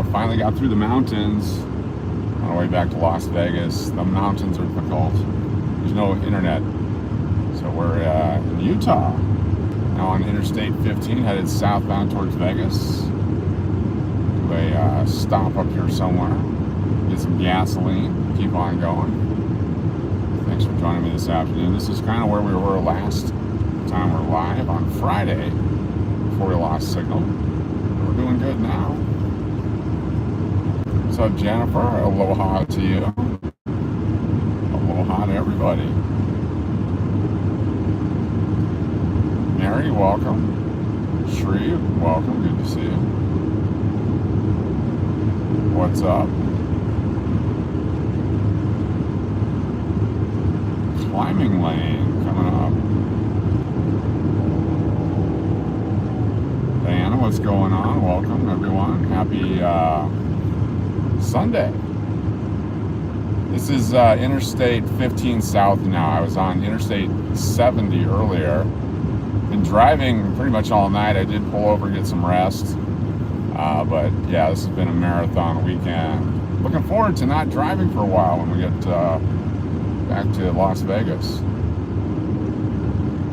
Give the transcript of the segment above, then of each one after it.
Finally got through the mountains on our way back to Las Vegas. The mountains are difficult. There's no internet. So we're in Utah. Now on Interstate 15, headed southbound towards Vegas. Do a stop up here somewhere. Get some gasoline. Keep on going. Thanks for joining me this afternoon. This is kind of where we were last time we were live on Friday before we lost signal. We're doing good now. What's up, Jennifer? Aloha to you. Aloha to everybody. Mary, welcome. Shri, welcome. Good to see you. What's up? Climbing lane coming up. Diana, what's going on? Welcome, everyone. Happy Sunday. This is Interstate 15 South now. I was on Interstate 70 earlier. Been driving pretty much all night. I did pull over and get some rest. But yeah, this has been a marathon weekend. Looking forward to not driving for a while when we get back to Las Vegas.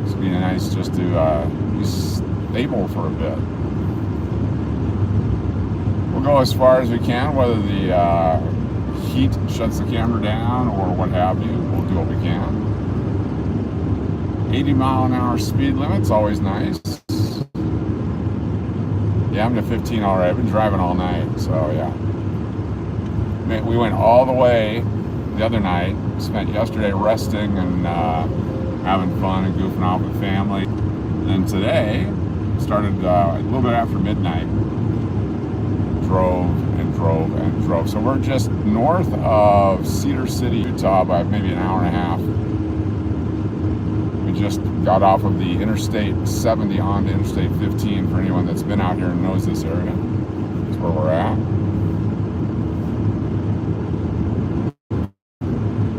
It's been nice just to be stable for a bit. We'll go as far as we can, whether the heat shuts the camera down or what have you. We'll do what we can. 80-mile-an-hour speed limit's always nice. Yeah, I'm to 15 already. I've been driving all night, so yeah. We went all the way the other night. Spent yesterday resting and having fun and goofing off with family. And today, started a little bit after midnight. Drove and drove and drove. So we're just north of Cedar City, Utah by maybe an hour and a half. We just got off of the Interstate 70 onto Interstate 15 for anyone that's been out here and knows this area. That's where we're at.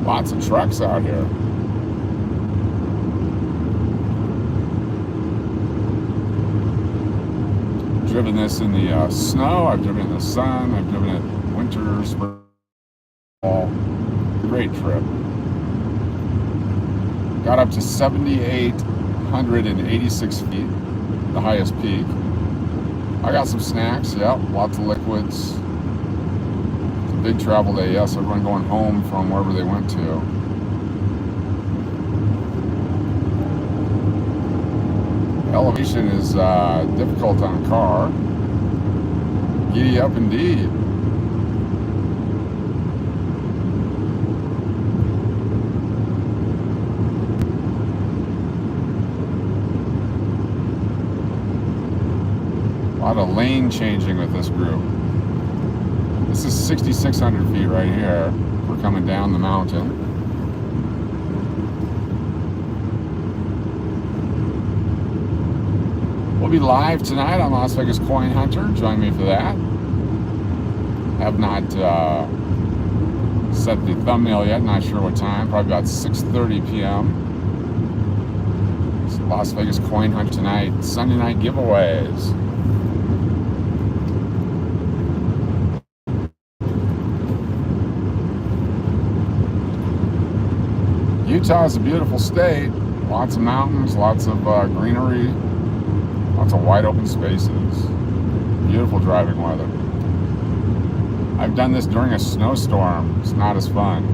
Lots of trucks out here. I've driven this in the snow, I've driven it in the sun, I've driven it winter, spring, fall. Great trip. Got up to 7,886 feet, the highest peak. I got some snacks, yep, lots of liquids. It's a big travel day, yes, everyone going home from wherever they went to. Elevation is difficult on a car. Giddy up indeed. A lot of lane changing with this group. This is 6,600 feet right here. We're coming down the mountain. We'll be live tonight on Las Vegas Coin Hunter. Join me for that. Have not set the thumbnail yet. Not sure what time. Probably about 6:30 p.m. It's Las Vegas Coin Hunt tonight. Sunday night giveaways. Utah is a beautiful state. Lots of mountains, lots of greenery. Lots of wide open spaces. Beautiful driving weather. I've done this during a snowstorm. It's not as fun.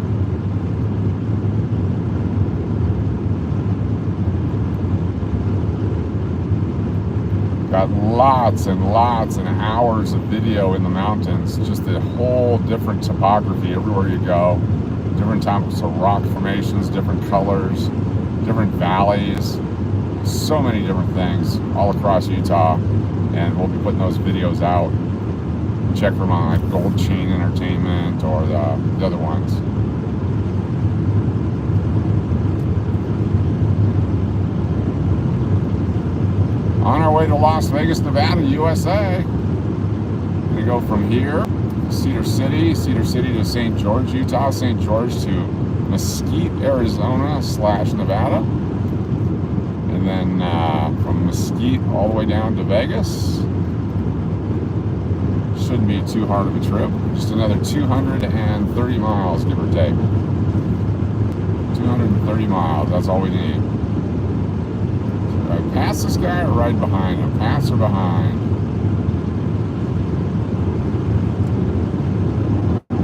Got lots and lots and hours of video in the mountains. Just a whole different topography everywhere you go. Different types of rock formations, different colors, different valleys. So many different things all across Utah, and we'll be putting those videos out. Check for them on like Gold Chain Entertainment or the other ones. On our way to Las Vegas, Nevada, USA. Gonna go from here, Cedar City to St. George, Utah, St. George to Mesquite, Arizona / Nevada. And then from Mesquite all the way down to Vegas. Shouldn't be too hard of a trip. Just another 230 miles, give or take. 230 miles, that's all we need. So I pass this guy or ride behind him? Pass or behind? I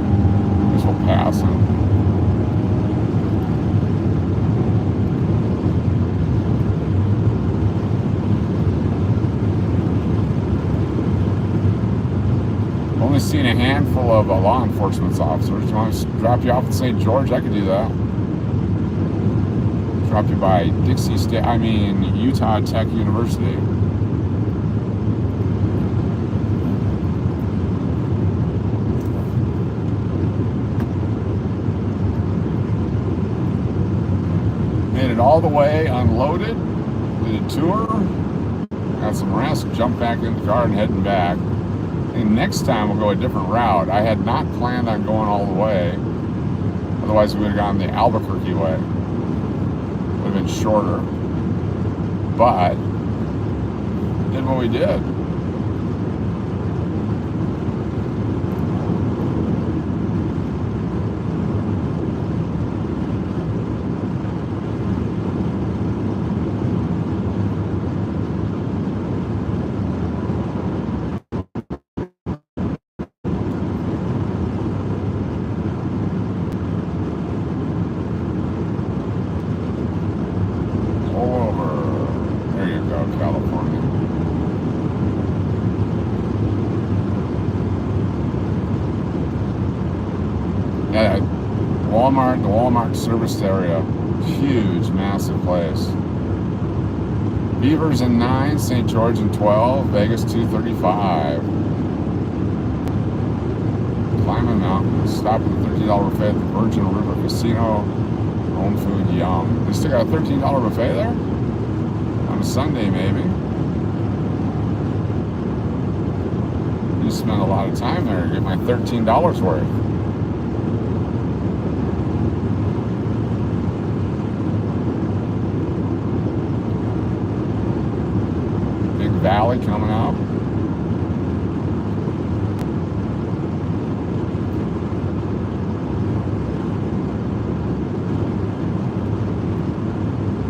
guess we'll pass him. Only seen a handful of law enforcement officers. Do you want to drop you off at St. George? I could do that. Drop you by Utah Tech University. Made it all the way, unloaded, did a tour, got some rest, jumped back in the car and heading back. And next time we'll go a different route. I had not planned on going all the way. Otherwise we would have gone the Albuquerque way. Would have been shorter. But did what we did. The Walmart service area, huge, massive place. Beaver's in 9, St. George in 12, Vegas 235. Climbing a mountain, stop at the $13 buffet at the Virgin River Casino. Home food, yum. They still got a $13 buffet there? On a Sunday, maybe. You spend a lot of time there to get my $13 worth. Valley coming up.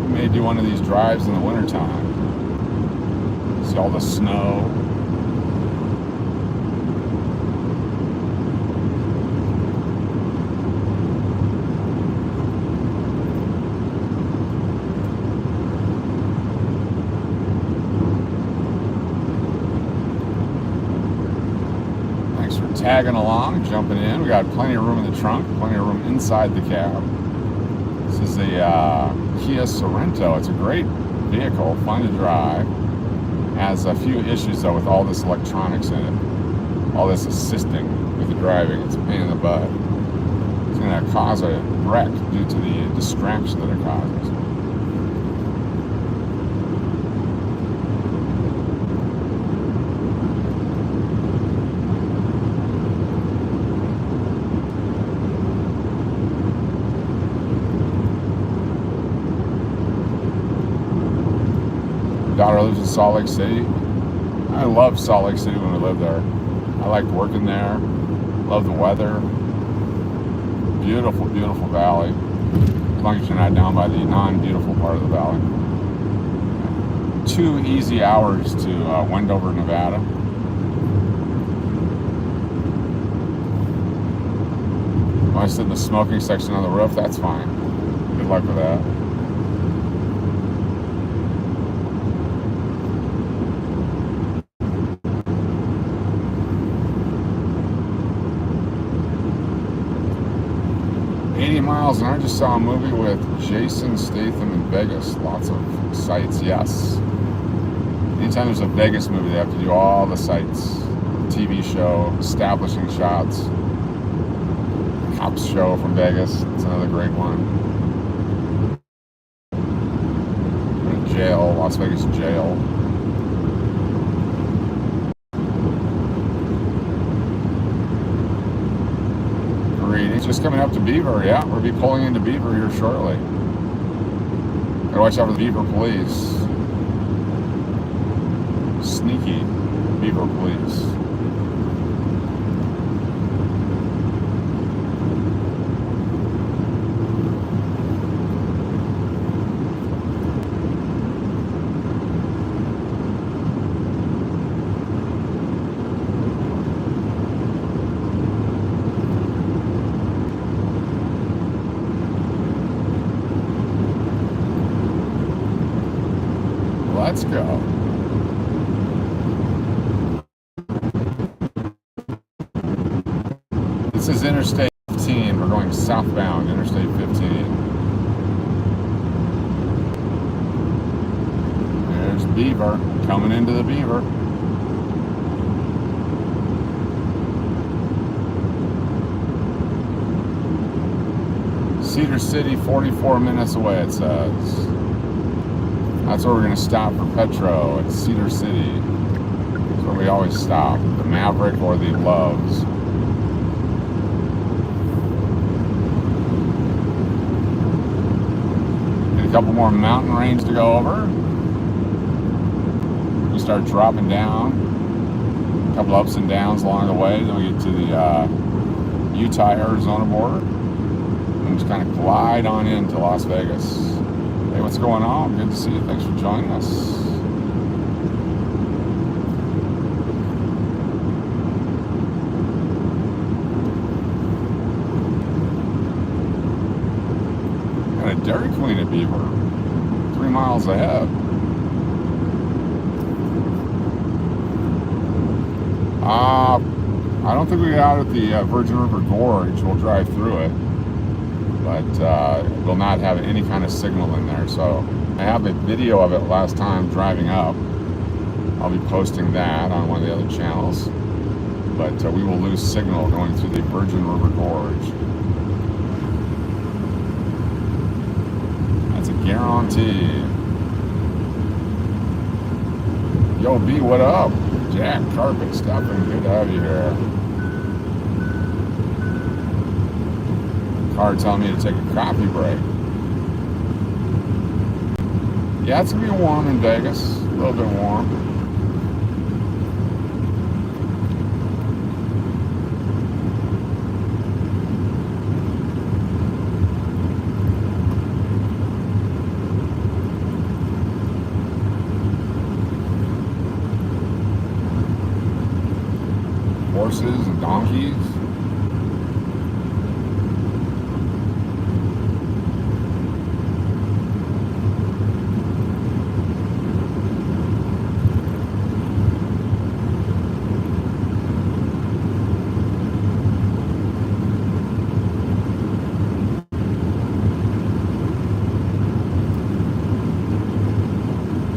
We may do one of these drives in the wintertime. See all the snow. Tagging along, jumping in. We got plenty of room in the trunk, plenty of room inside the cab. This is a Kia Sorento. It's a great vehicle, fun to drive. Has a few issues though with all this electronics in it. All this assisting with the driving. It's a pain in the butt. It's going to cause a wreck due to the distraction that it causes. Daughter lives in Salt Lake City. I loved Salt Lake City when we lived there. I liked working there. Love the weather. Beautiful, beautiful valley. As long as you're not down by the non-beautiful part of the valley. 2 easy hours to Wendover, Nevada. When I sit in the smoking section on the roof, that's fine. Good luck with that. Miles an hour. Just saw a movie with Jason Statham in Vegas. Lots of sights, yes. Anytime there's a Vegas movie, they have to do all the sights. TV show, establishing shots. Cops show from Vegas. It's another great one. Jail, Las Vegas jail. It's just coming up to Beaver, yeah. We'll be pulling into Beaver here shortly. Gotta watch out for the Beaver police. Sneaky Beaver police. Let's go. This is Interstate 15. We're going southbound, Interstate 15. There's Beaver, coming into the Beaver. Cedar City, 44 minutes away, it says. That's where we're going to stop for Petro, at Cedar City. That's where we always stop, the Maverick or the Loves. Get a couple more mountain range to go over. We start dropping down. A couple ups and downs along the way. Then we get to the Utah-Arizona border. And just kind of glide on into Las Vegas. Hey, what's going on? Good to see you. Thanks for joining us. Got a Dairy Queen at Beaver. 3 miles ahead. I don't think we got out at the Virgin River Gorge. We'll drive through it. But it will not have any kind of signal in there. So I have a video of it last time driving up. I'll be posting that on one of the other channels. But we will lose signal going through the Virgin River Gorge. That's a guarantee. Yo, B, what up? Jack, Carpet, Stuffing, good to have you here. Car telling me to take a coffee break. Yeah, it's gonna be warm in Vegas. A little bit warm. Horses and donkeys.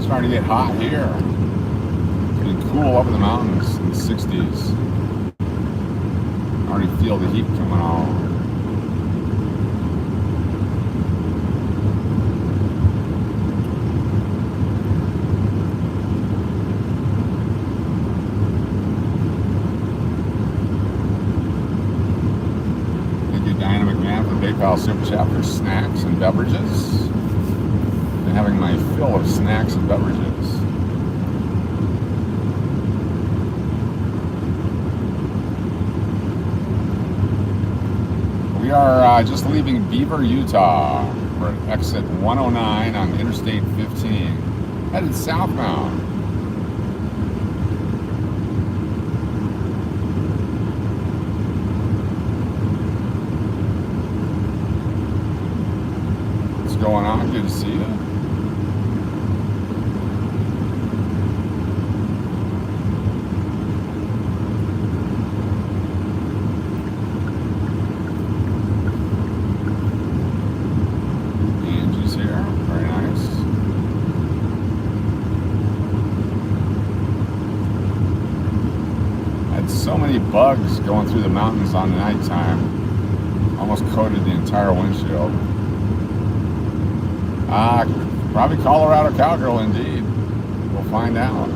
Starting to get hot here. Getting cool up in the mountains in the 60s. I already feel the heat coming on. Thank you, Dynamic Man, for the PayPal Super Chat for snacks and beverages. Been having my fill of snacks and beverages. We are just leaving Beaver, Utah. We're at exit 109 on Interstate 15, headed southbound. What's going on? Good to see you. So many bugs going through the mountains on the nighttime. Almost coated the entire windshield. Probably Colorado cowgirl indeed. We'll find out.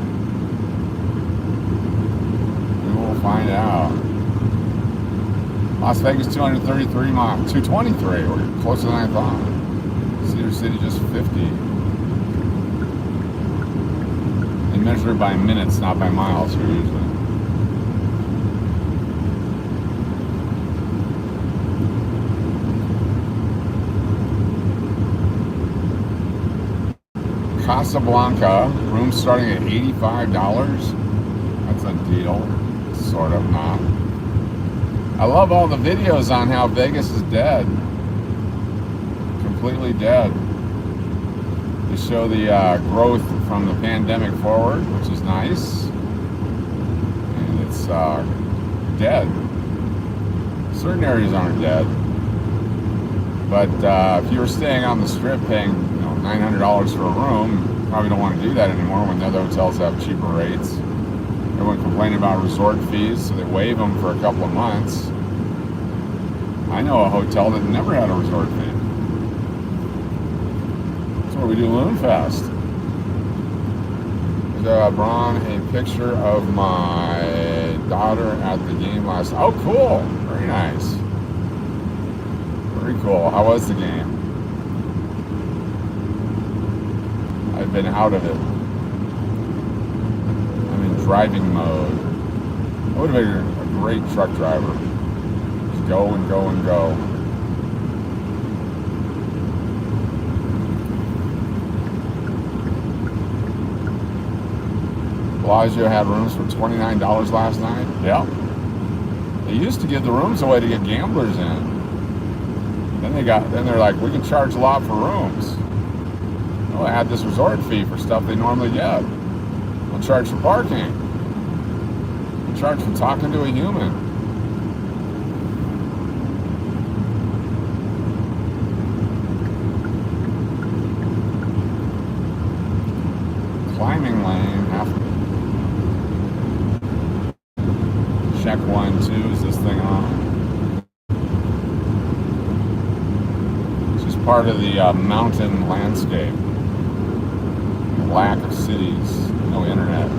We will find out. Las Vegas 233 miles. 223. We're closer than I thought. Cedar City just 50. They measure it by minutes, not by miles here usually. Casablanca, room starting at $85. That's a deal. Sort of, not. I love all the videos on how Vegas is dead. Completely dead. They show the growth from the pandemic forward, which is nice. And it's dead. Certain areas aren't dead. But if you were staying on the strip paying $900 for a room, you probably don't want to do that anymore when the other hotels have cheaper rates. Everyone complaining about resort fees, so they waive them for a couple of months. I know a hotel that never had a resort fee. That's where we do Loon Fest. There's Braun, a picture of my daughter at the game last. Oh, cool! Very nice. Very cool. How was the game? I've been out of it. I'm in driving mode. I would have been a great truck driver. Just go and go and go. Bellagio had rooms for $29 last night. Yeah. They used to give the rooms away to get gamblers in. Then they're like, we can charge a lot for rooms. Well, I had this resort fee for stuff they normally get. We'll charge for parking. We'll charge for talking to a human. Climbing lane, check 1, 2, is this thing on? It's just part of the mountain landscape. Lack of cities, no internet.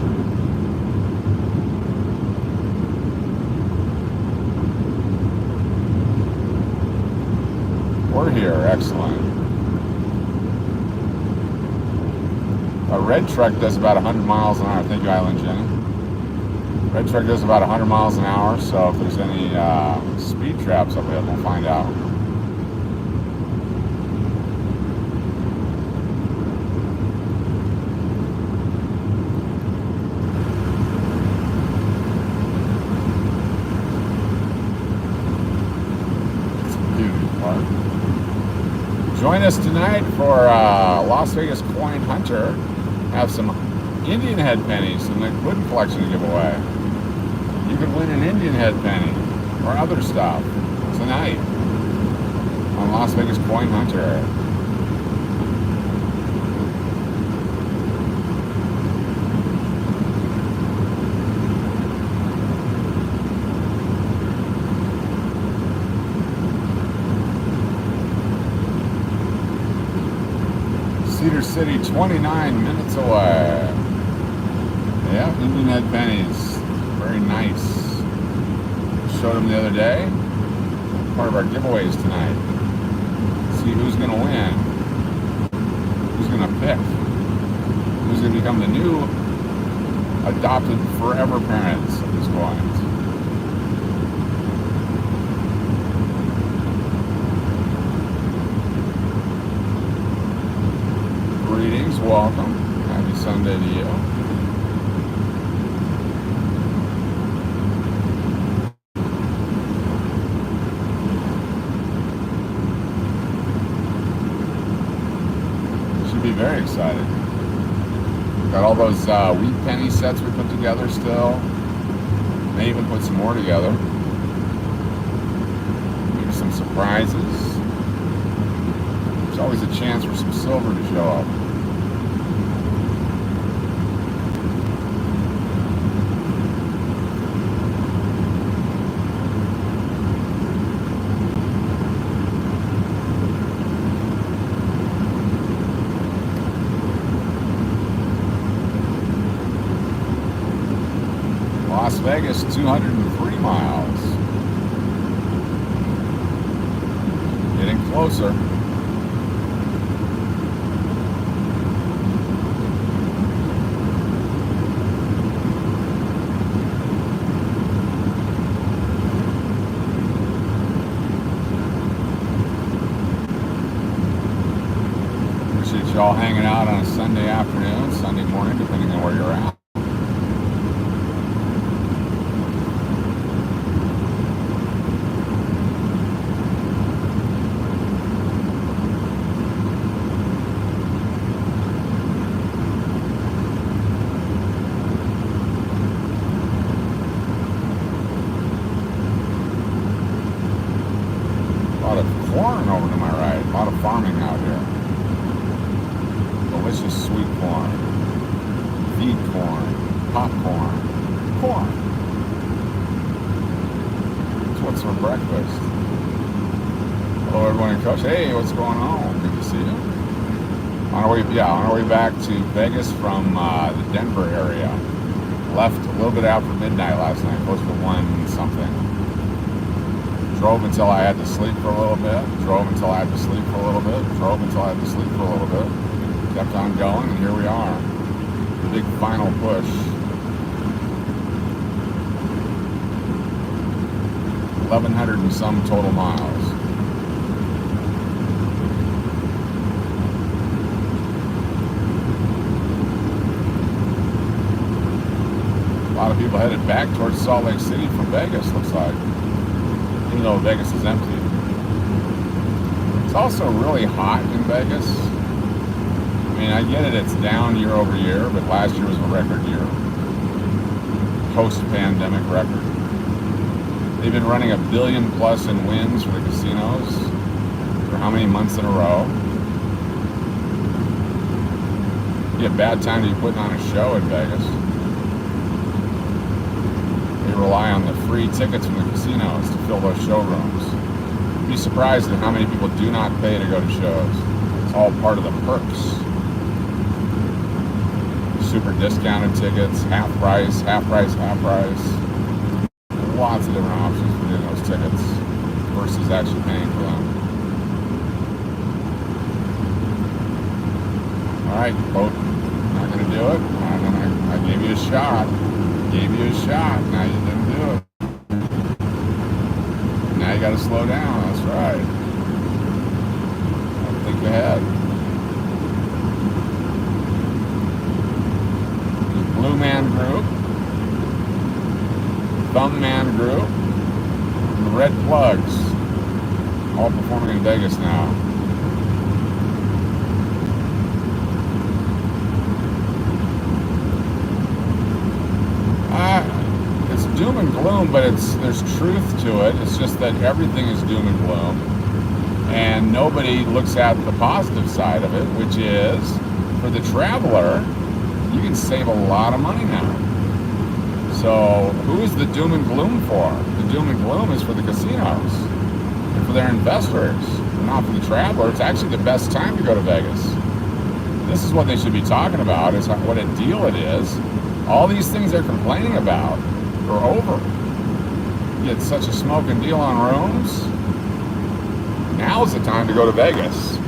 We're here, excellent. A red truck does about 100 miles an hour. Thank you, Island Jenny. Red truck does about 100 miles an hour, so if there's any speed traps up there, we'll find out. Join us tonight for Las Vegas Coin Hunter. Have some Indian head pennies in the wooden collection to give away. You could win an Indian head penny or other stuff tonight on Las Vegas Coin Hunter. Cedar City, 29 minutes away. Yeah, Indian head pennies. Very nice. Showed them the other day. Part of our giveaways tonight. See who's going to win. Who's going to pick. Who's going to become the new adopted forever parents of these coins. Greetings, welcome. Happy Sunday to you. Should be very excited. Got all those wheat penny sets we put together still. May even put some more together. Maybe some surprises. There's always a chance for some silver to show up. Las Vegas, 203 miles. Getting closer. Appreciate y'all hanging out on a Sunday afternoon, Sunday morning, depending on where you're at. of corn over to my right. A lot of farming out here. Delicious sweet corn. Feed corn. Popcorn. Corn. That's what's for breakfast. Hello everyone in Coach. Hey, what's going on? Good to see you. On our way back to Vegas from the Denver area. Left a little bit after midnight last night, close to 1 something. Drove until I had to sleep for a little bit. Drove until I had to sleep for a little bit. Drove until I had to sleep for a little bit. Kept on going, and here we are. The big final push. 1,100 and some total miles. A lot of people headed back towards Salt Lake City from Vegas, looks like. Even though Vegas is empty. It's also really hot in Vegas. I mean, I get it, it's down year over year, but last year was a record year. Post-pandemic record. They've been running $1 billion plus in wins for the casinos for how many months in a row? It'd be a bad time to be putting on a show in Vegas. They rely on the free tickets from the casinos to fill those showrooms. You'd be surprised at how many people do not pay to go to shows. It's all part of the perks. Super discounted tickets, half price, half price, half price. Lots of different options for getting those tickets versus actually paying for them. Alright, boat, not going to do it. I gave you a shot. Gave you a shot. Now you didn't do it. Now you got to slow down. That's right. Think ahead. Blue Man Group, Thumb Man Group, and the Red Plugs, all performing in Vegas now. It's doom and gloom, but there's truth to it. It's just that everything is doom and gloom, and nobody looks at the positive side of it, which is, for the traveler, you can save a lot of money now. So who is the doom and gloom for? The doom and gloom is for the casinos and for their investors, not for the traveler. It's actually the best time to go to Vegas. This is what they should be talking about, is what a deal it is. All these things they're complaining about are over. You get such a smoking deal on rooms. Now's the time to go to Vegas.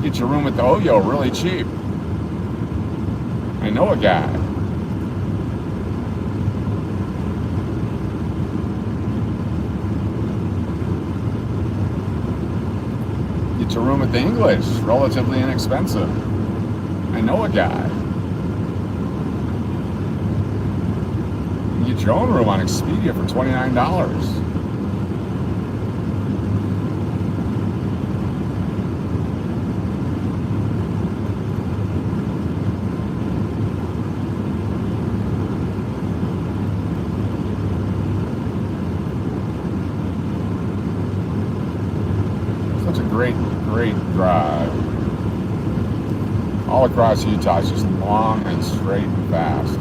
Get your room at the Oyo really cheap. I know a guy. Get your room at the English, relatively inexpensive. I know a guy. You can get your own room on Expedia for $29. Great drive. All across Utah, it's just long and straight and fast.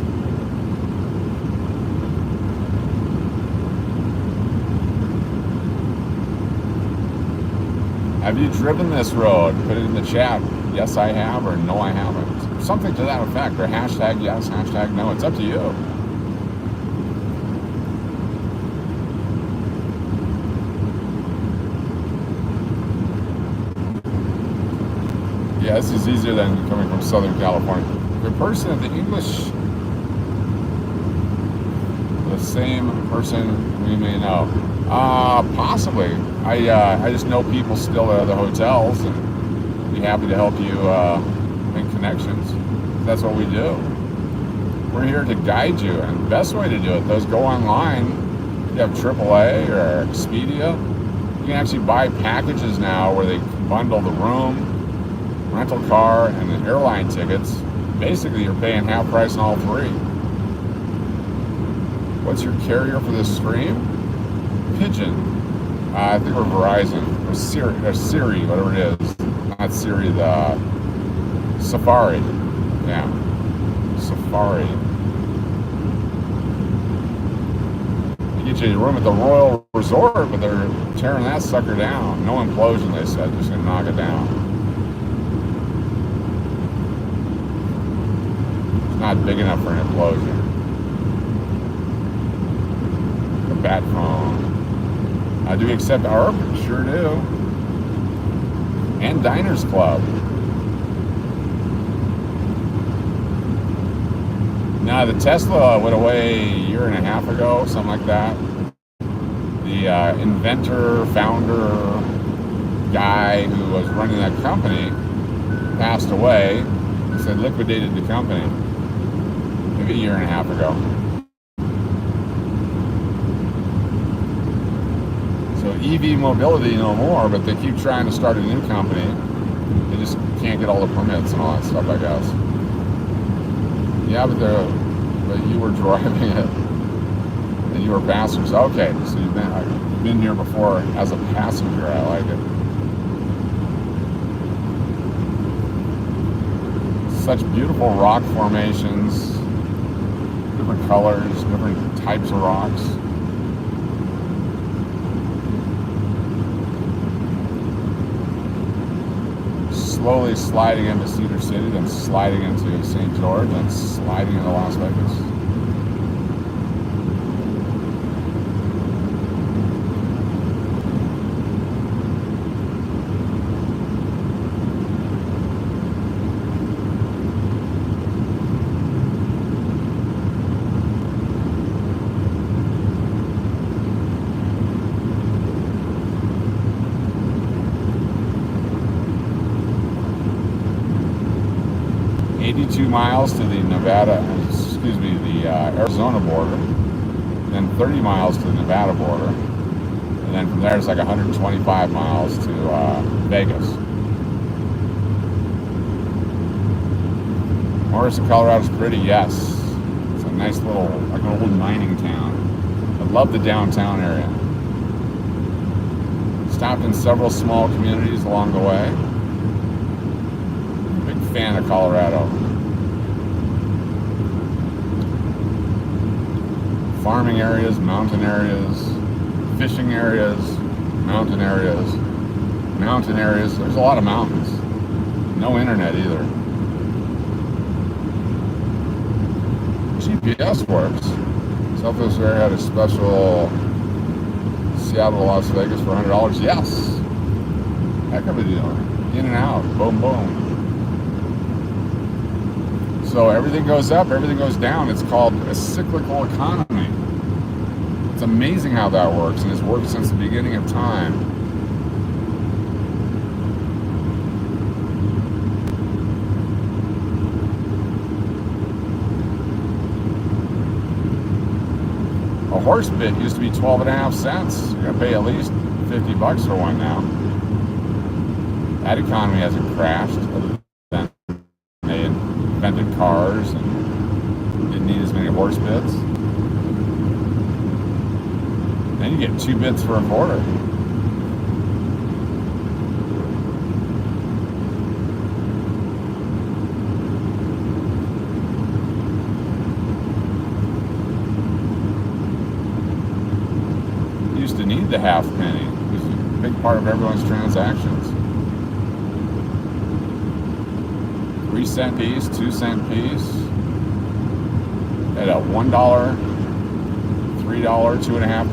Have you driven this road? Put it in the chat. Yes, I have, or no, I haven't. Something to that effect, or hashtag yes, hashtag no. It's up to you. Yeah, this is easier than coming from Southern California. The person, the English, the same person we may know. Possibly. I just know people still at the hotels, and be happy to help you make connections. That's what we do. We're here to guide you, and the best way to do it, those go online. You have AAA or Expedia. You can actually buy packages now where they bundle the room, rental car, and the airline tickets. Basically, you're paying half price on all three. What's your carrier for this stream? Pigeon. I think we're Verizon or Siri, whatever it is. Not Siri, the Safari. Yeah, Safari. You get you a room at the Royal Resort, but they're tearing that sucker down. No implosion, they said. Just gonna knock it down. It's not big enough for an implosion. The bat phone. Do we accept ARP? Sure do. And Diners Club. Now, the Tesla went away a year and a half ago, something like that. The inventor, founder, guy who was running that company passed away. He said liquidated the company maybe a year and a half ago. So EV mobility no more, but they keep trying to start a new company. They just can't get all the permits and all that stuff, I guess. Yeah, but you were driving it and you were passengers. Okay, so you've been here before as a passenger. I like it. Such beautiful rock formations, different colors, different types of rocks. Slowly sliding into Cedar City, then sliding into St. George, then sliding into Las Vegas. Miles to the Arizona border, then 30 miles to the Nevada border, and then from there it's like 125 miles to Vegas. Morrison, Colorado's pretty, yes. It's a nice little, like an old mining town. I love the downtown area. Stopped in several small communities along the way. Big fan of Colorado. Farming areas, mountain areas, fishing areas, mountain areas, mountain areas. There's a lot of mountains. No internet either. GPS works. Southwest Air had a special Seattle to Las Vegas for $100. Yes. Heck of a deal. In and out. Boom, boom. So everything goes up, everything goes down. It's called a cyclical economy. It's amazing how that works, and it's worked since the beginning of time. A horse bit used to be 12.5 cents. You're gonna pay at least $50 for one now. That economy hasn't crashed, other than they invented cars and didn't need as many horse bits. Then you get 2 bits for a quarter. You used to need the half penny. It was a big part of everyone's transactions. 3-cent piece, 2-cent piece, at a $1, $3, $2.50,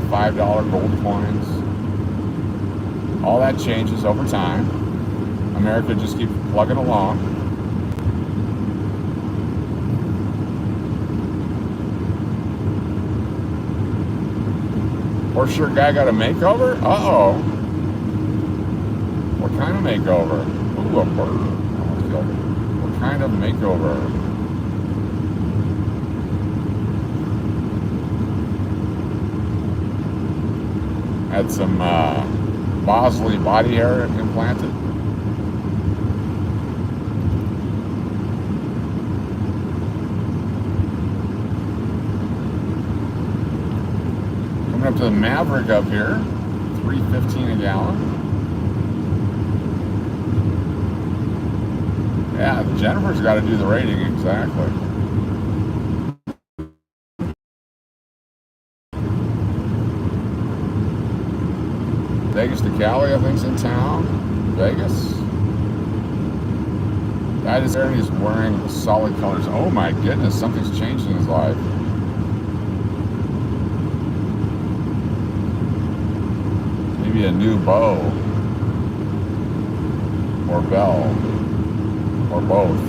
$5 gold coins. All that changes over time. America just keeps plugging along. Horse shirt guy got a makeover? Uh-oh. What kind of makeover? Ooh, a bird. What kind of makeover? Had some PAISLEY body hair implanted. Coming up to the Maverick up here. $3.15 a gallon. Yeah, Jennifer's got to do the rating, exactly. Vegas to Cali, I think's in town. Vegas. Guy is there and he's wearing solid colors. Oh my goodness, something's changed in his life. Maybe a new bow. Or bell. Or both.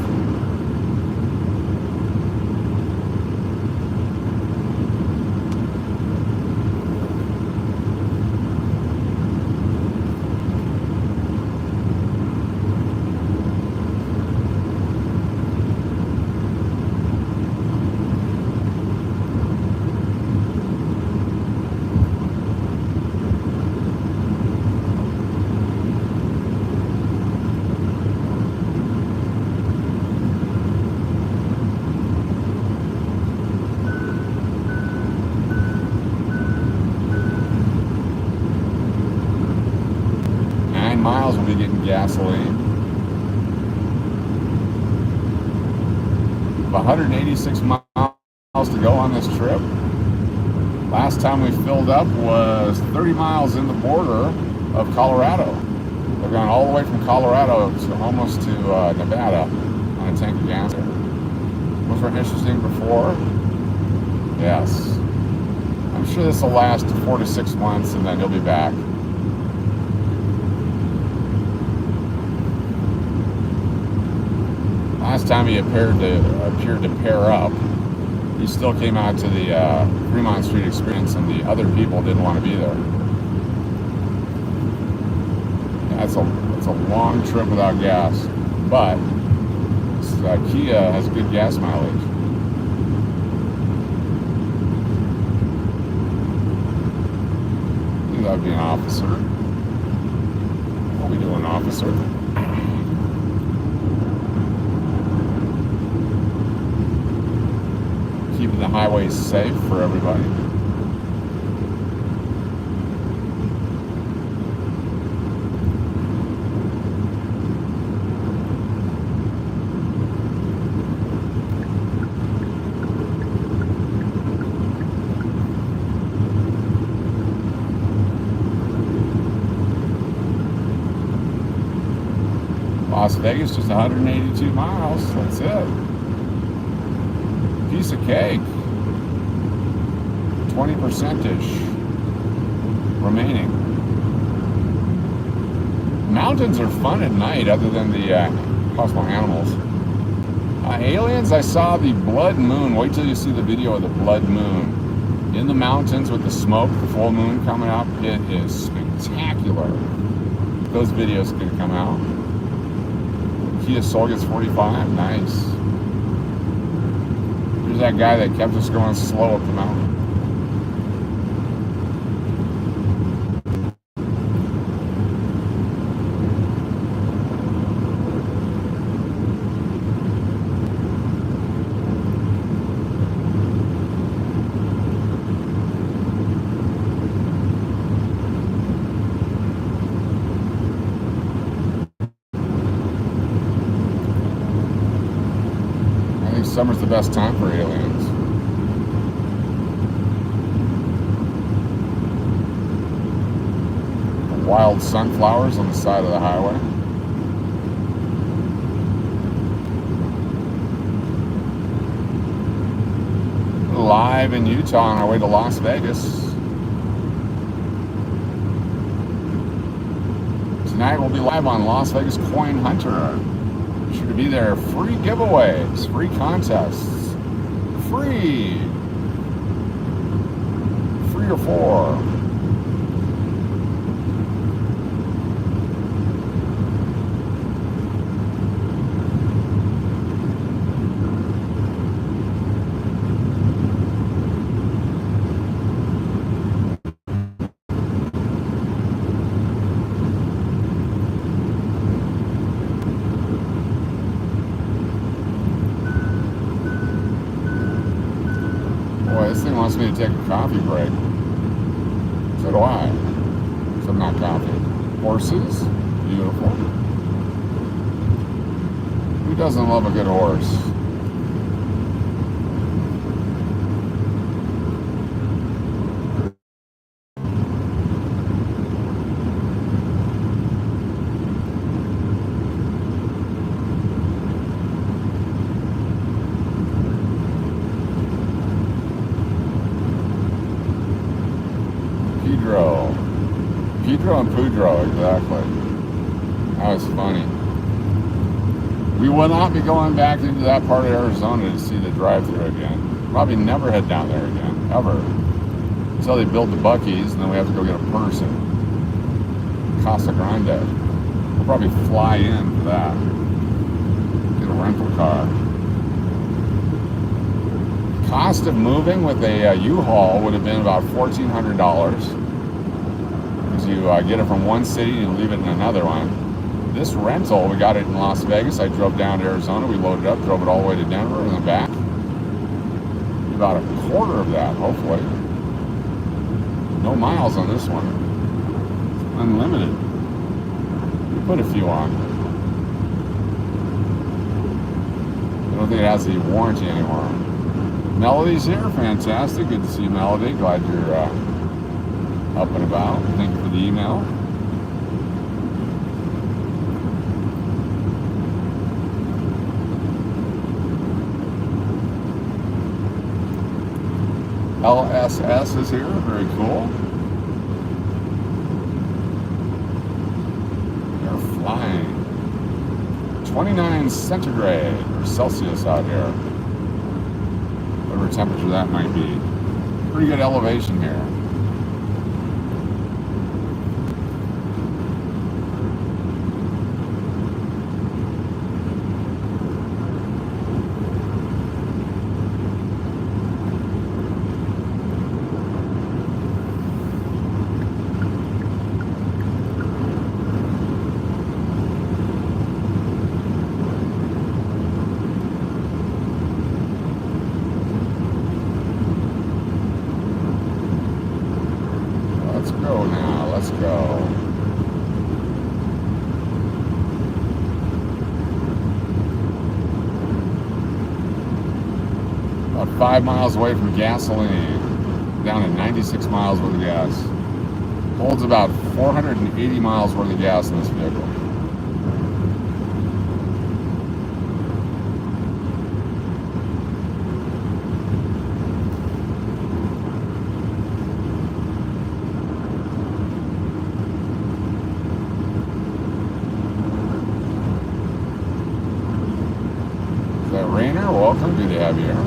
Miles will be getting gasoline. 186 miles to go on this trip. Last time we filled up was 30 miles in the border of Colorado. We've gone all the way from Colorado to almost to Nevada on a tank of gas. Was very interesting before. Yes. I'm sure this will last 4 to 6 months and then he'll be back. Last time he appeared to pair up, he still came out to the Fremont Street Experience and the other people didn't want to be there. Yeah, it's a long trip without gas, but Kia has good gas mileage. I think that would be an officer. What are we doing, officer? Keeping the highways safe for everybody. Las Vegas, just 182 miles. That's it. Piece of cake. 20%ish remaining. Mountains are fun at night other than the possible animals. Aliens, I saw the blood moon. Wait till you see the video of the blood moon. In the mountains with the smoke, the full moon coming up. It is spectacular. Those videos could come out. Kia Soul gets 45. Nice. There's that guy that kept us going slow up the mountain. Summer's the best time for aliens. Wild sunflowers on the side of the highway. Live in Utah on our way to Las Vegas. Tonight we'll be live on Las Vegas Coin Hunter. Sure to be there. Free giveaways, free contests, free 3 or 4. This thing wants me to take a coffee break. So do I. So some not coffee. Horses, beautiful. Who doesn't love a good horse? Pedro and Pudro, exactly. That was funny. We will not be going back into that part of Arizona to see the drive-thru again. Probably never head down there again, ever. Until they build the Buc-ee's, and then we have to go get a person. Casa Grande. We'll probably fly in for that. Get a rental car. Cost of moving with a U-Haul would have been about $1,400. You get it from one city and leave it in another one. This rental, we got it in Las Vegas. I drove down to Arizona. We loaded up, drove it all the way to Denver and then back. About a quarter of that, hopefully. No miles on this one. It's unlimited. We put a few on. I don't think it has the warranty anymore. Melody's here. Fantastic. Good to see you, Melody. Glad you're up and about. Thank you for the email. LSS is here. Very cool. They're flying. 29 centigrade or Celsius out here. Whatever temperature that might be. Pretty good elevation here. About 5 miles away from gasoline, down at 96 miles worth of gas. Holds about 480 miles worth of gas in this vehicle. Is that Rainer? Welcome. Good to have you here.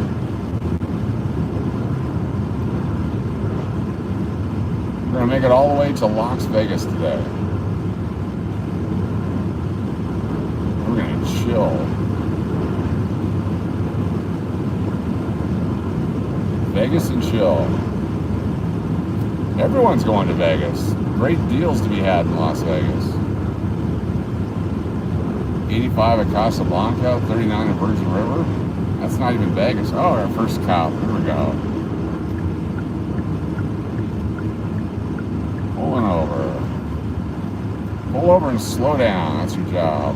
We're going to make it all the way to Las Vegas today. We're going to chill. Vegas and chill. Everyone's going to Vegas. Great deals to be had in Las Vegas. 85 at Casablanca, 39 at Virgin River. That's not even Vegas. Oh, our first cop. Here we go. Pulling over. Pull over and slow down. That's your job.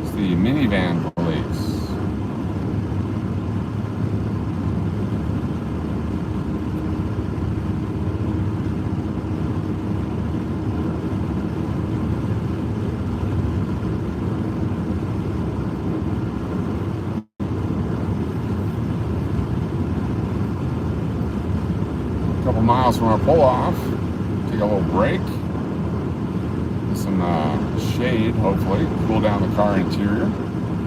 It's the minivan police. Miles from our pull-off. Take a little break. Get some shade, hopefully. Cool down the car interior.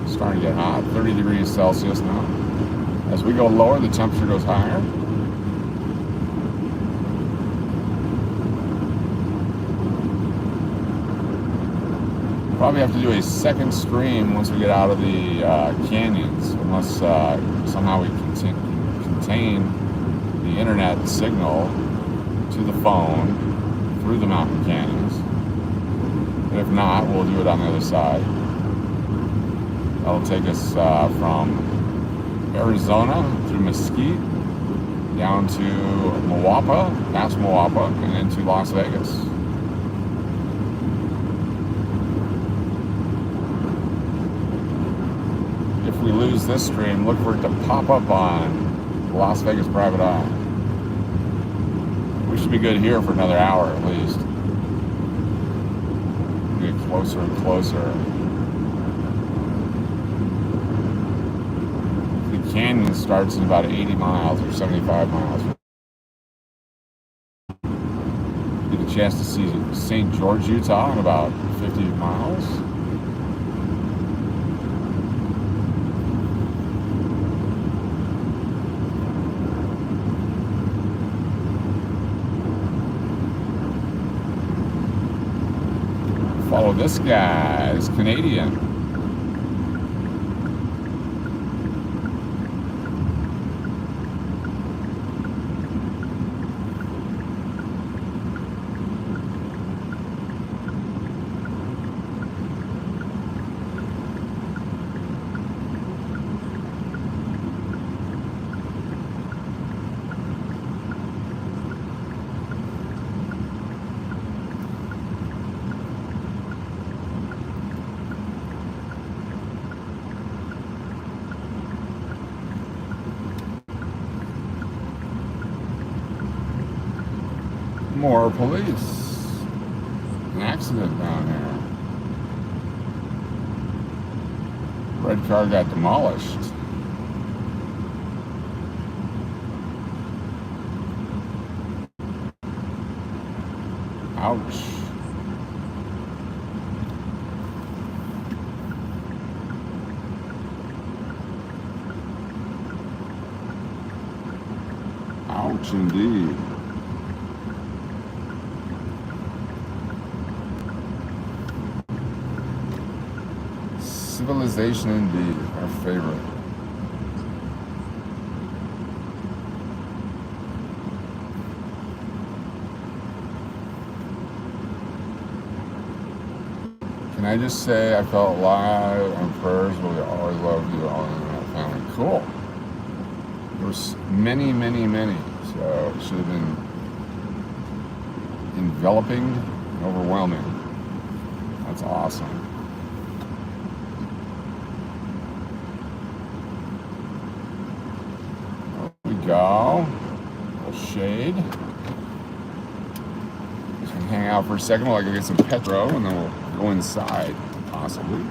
It's starting to get hot. 30 degrees Celsius now. As we go lower, the temperature goes higher. Probably have to do a second stream once we get out of the canyons, unless somehow we contain the internet signal to the phone through the mountain canyons. But if not, we'll do it on the other side. That'll take us from Arizona through Mesquite down to Moapa, past Moapa, and into Las Vegas. If we lose this stream, look for it to pop up on the Las Vegas Private Eye. We should be good here for another hour at least. Get closer and closer. The canyon starts at about 80 miles or 75 miles. Get a chance to see St. George, Utah in about 50 miles. Follow this guy, he's Canadian. More police. An accident down here. Red car got demolished. Ouch. Ouch indeed. Civilization indeed, our favorite. Can I just say I felt live on prayers, but we always love you all in that family. Cool. There's many, many, many, so it should have been enveloping and overwhelming. That's awesome. Go. A little shade. Just gonna hang out for a second while I go get some petro, and then we'll go inside, possibly.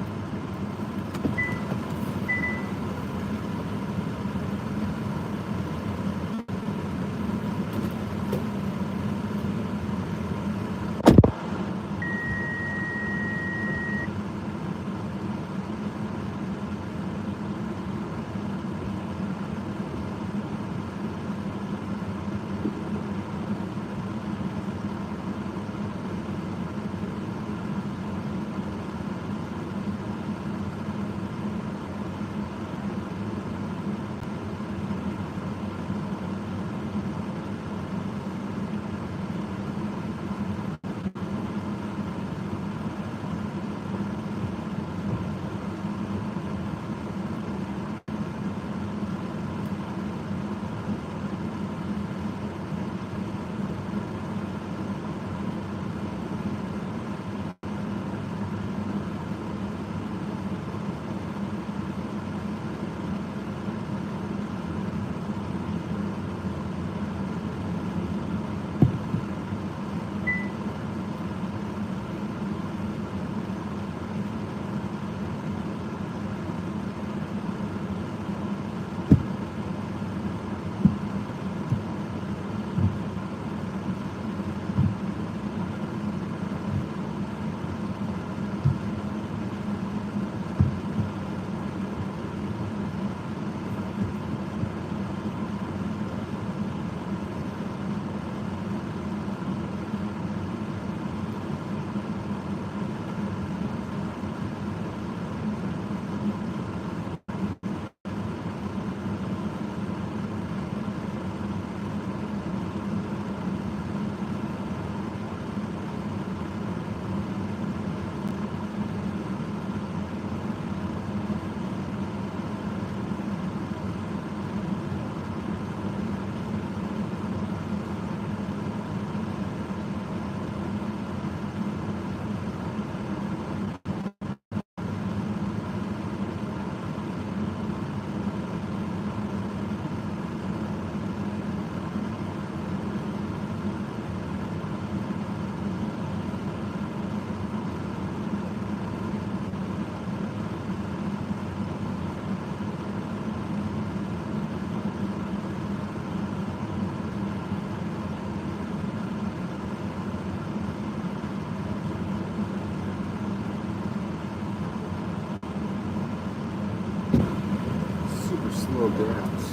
little dance.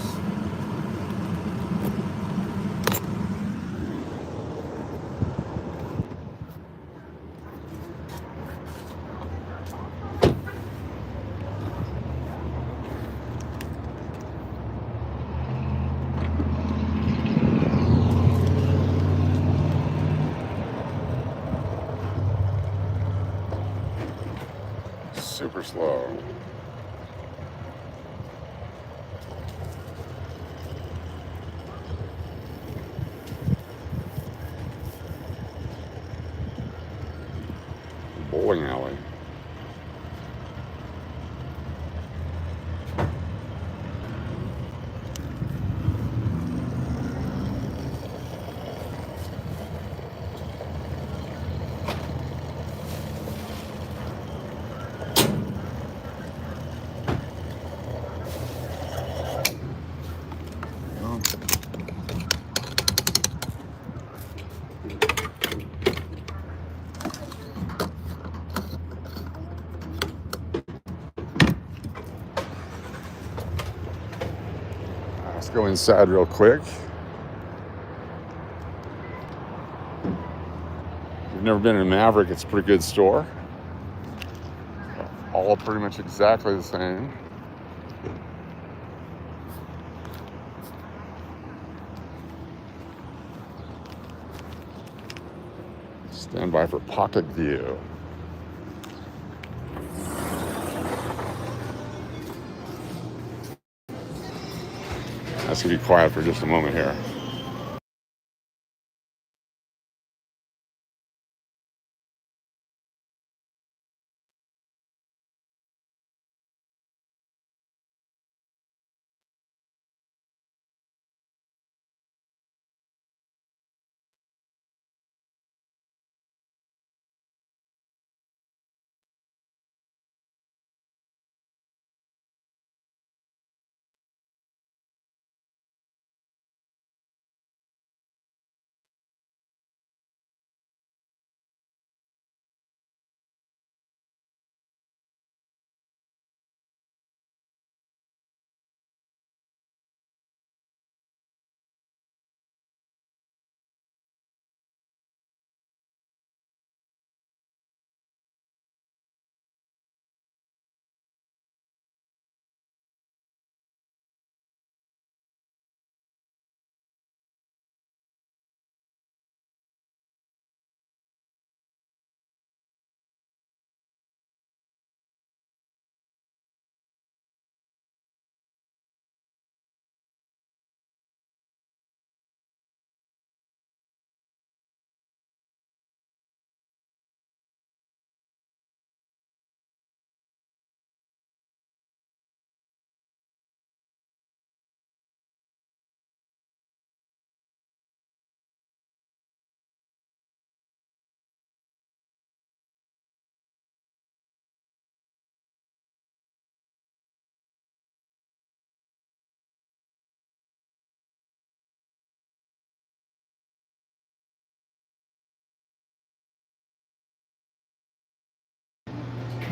Super slow. Bowling alley. Let's go inside real quick. If you've never been in Maverick, it's a pretty good store. All pretty much exactly the same. Stand by for pocket view. That's gonna be quiet for just a moment here.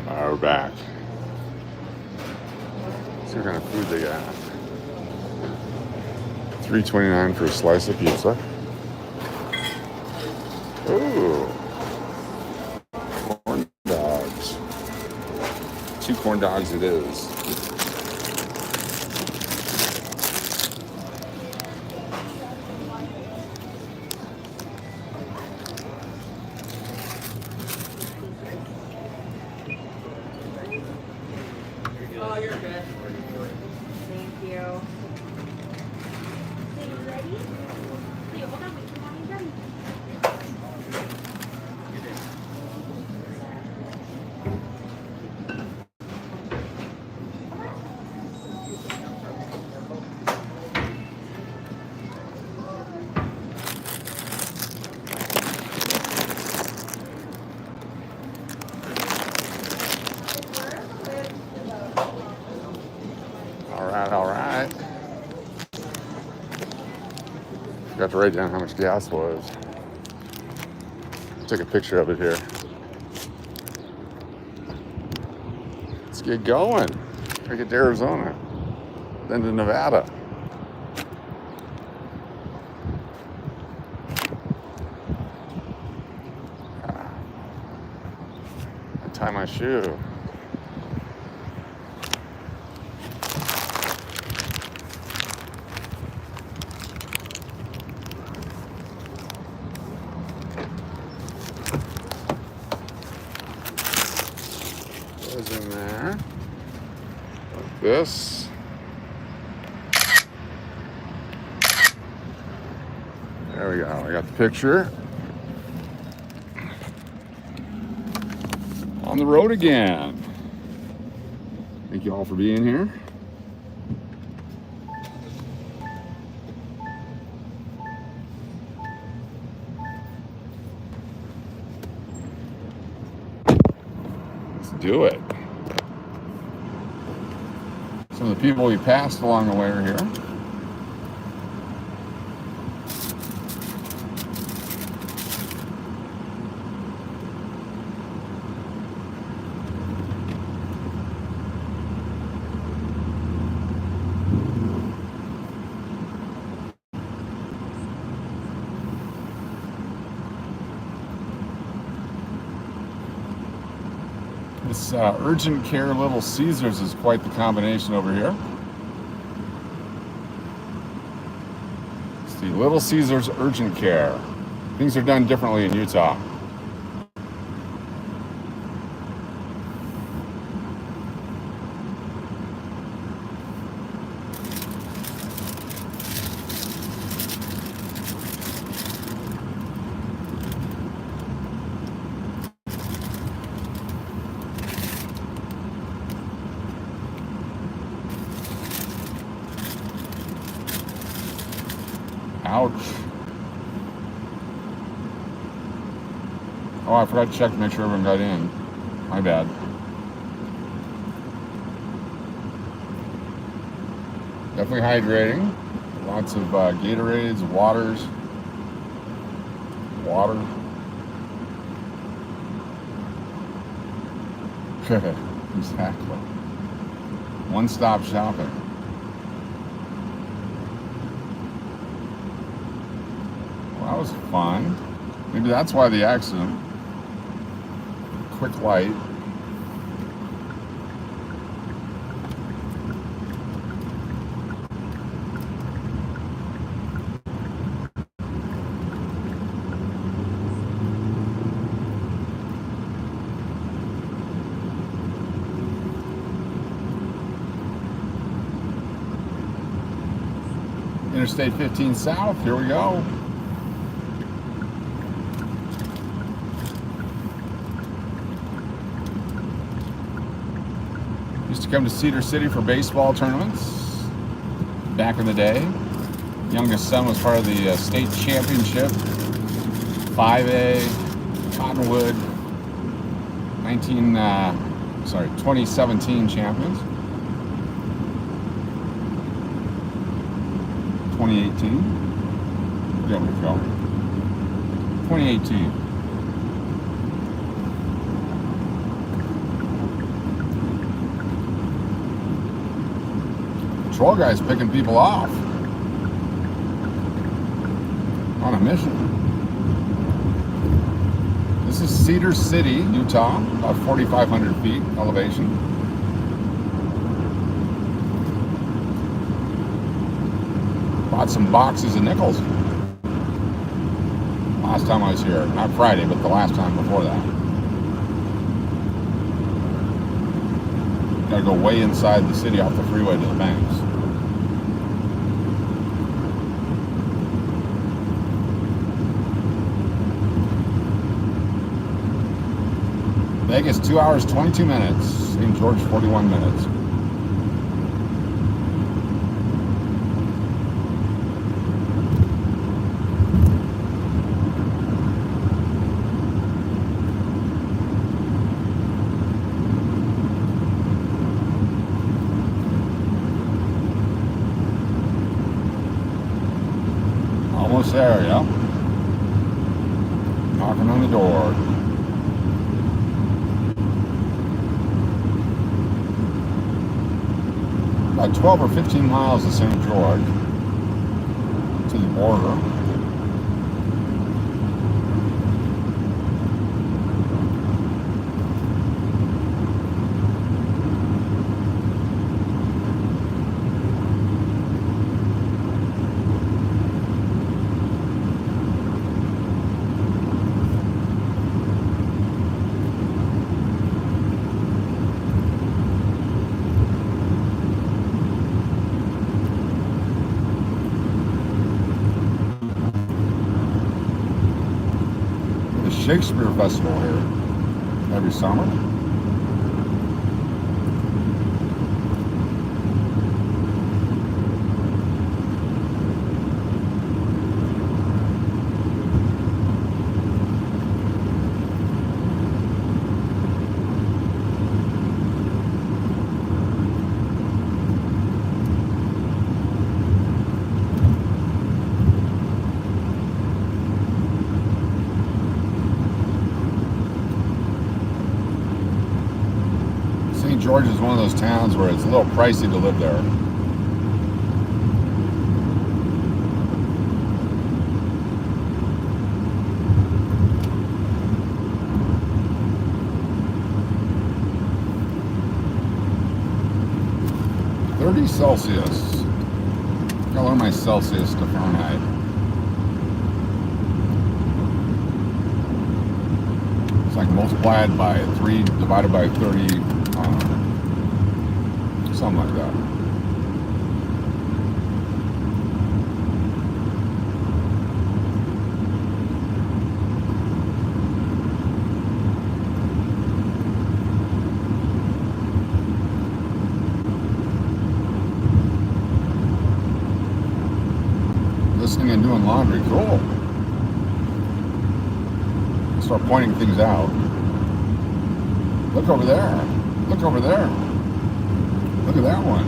We're back. See what kind of food they got. $3.29 for a slice of pizza. Ooh. Corn dogs. 2 corn dogs it is. All right. Got to write down how much gas was. Take a picture of it here. Let's get going. Try to get to Arizona. than to Nevada. Tie my shoe. Goes in there. Like this. There we go. I got the picture. On the road again. Thank you all for being here. Let's do it. Some of the people we passed along the way are here. This urgent care Little Caesars is quite the combination over here. It's the Little Caesars Urgent Care. Things are done differently in Utah. Ouch. Oh, I forgot to check to make sure everyone got in. My bad. Definitely hydrating. Lots of Gatorades, waters. Water. Exactly. One-stop shopping. That was fun. Maybe that's why the accident. Quick light. Interstate 15 South, here we go. Used to come to Cedar City for baseball tournaments back in the day. Youngest son was part of the state championship, 5A, Cottonwood, 2017 champions. 2018. There we go. 2018. Patrol guy's picking people off on a mission. This is Cedar City, Utah, about 4,500 feet elevation. Bought some boxes of nickels last time I was here. Not Friday, but the last time before that. Gotta go way inside the city off the freeway to the banks. Vegas, 2 hours, 22 minutes. St. George, 41 minutes. Almost there, yeah. Knocking on the door. about 12 or 15 miles to St. George, to the border. Shakespeare Festival here every summer. George is one of those towns where it's a little pricey to live there. Celsius. Gotta learn my Celsius to Fahrenheit. It's like multiplied by 3 divided by 30. Something like that. Listening and doing laundry, cool. Start pointing things out. Look over there. Look over there. Look at that one.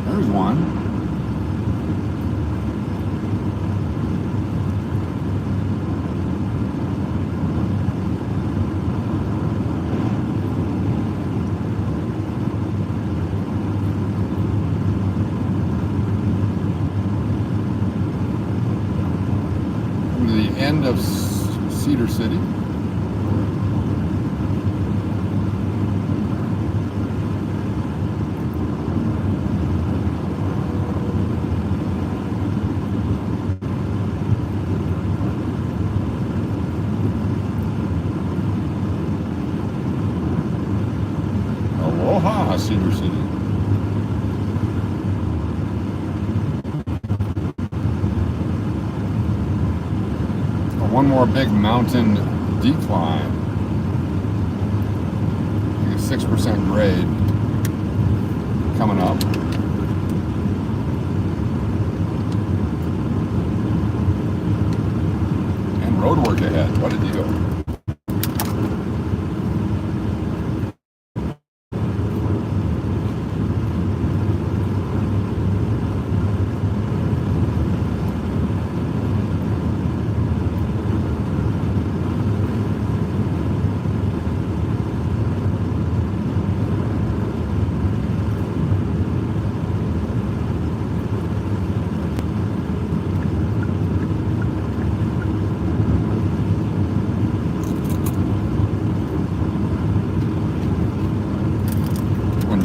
There's one. To the end of Cedar City. Cedar City. One more big mountain decline. I think a 6% grade coming up. And road work ahead. What a deal.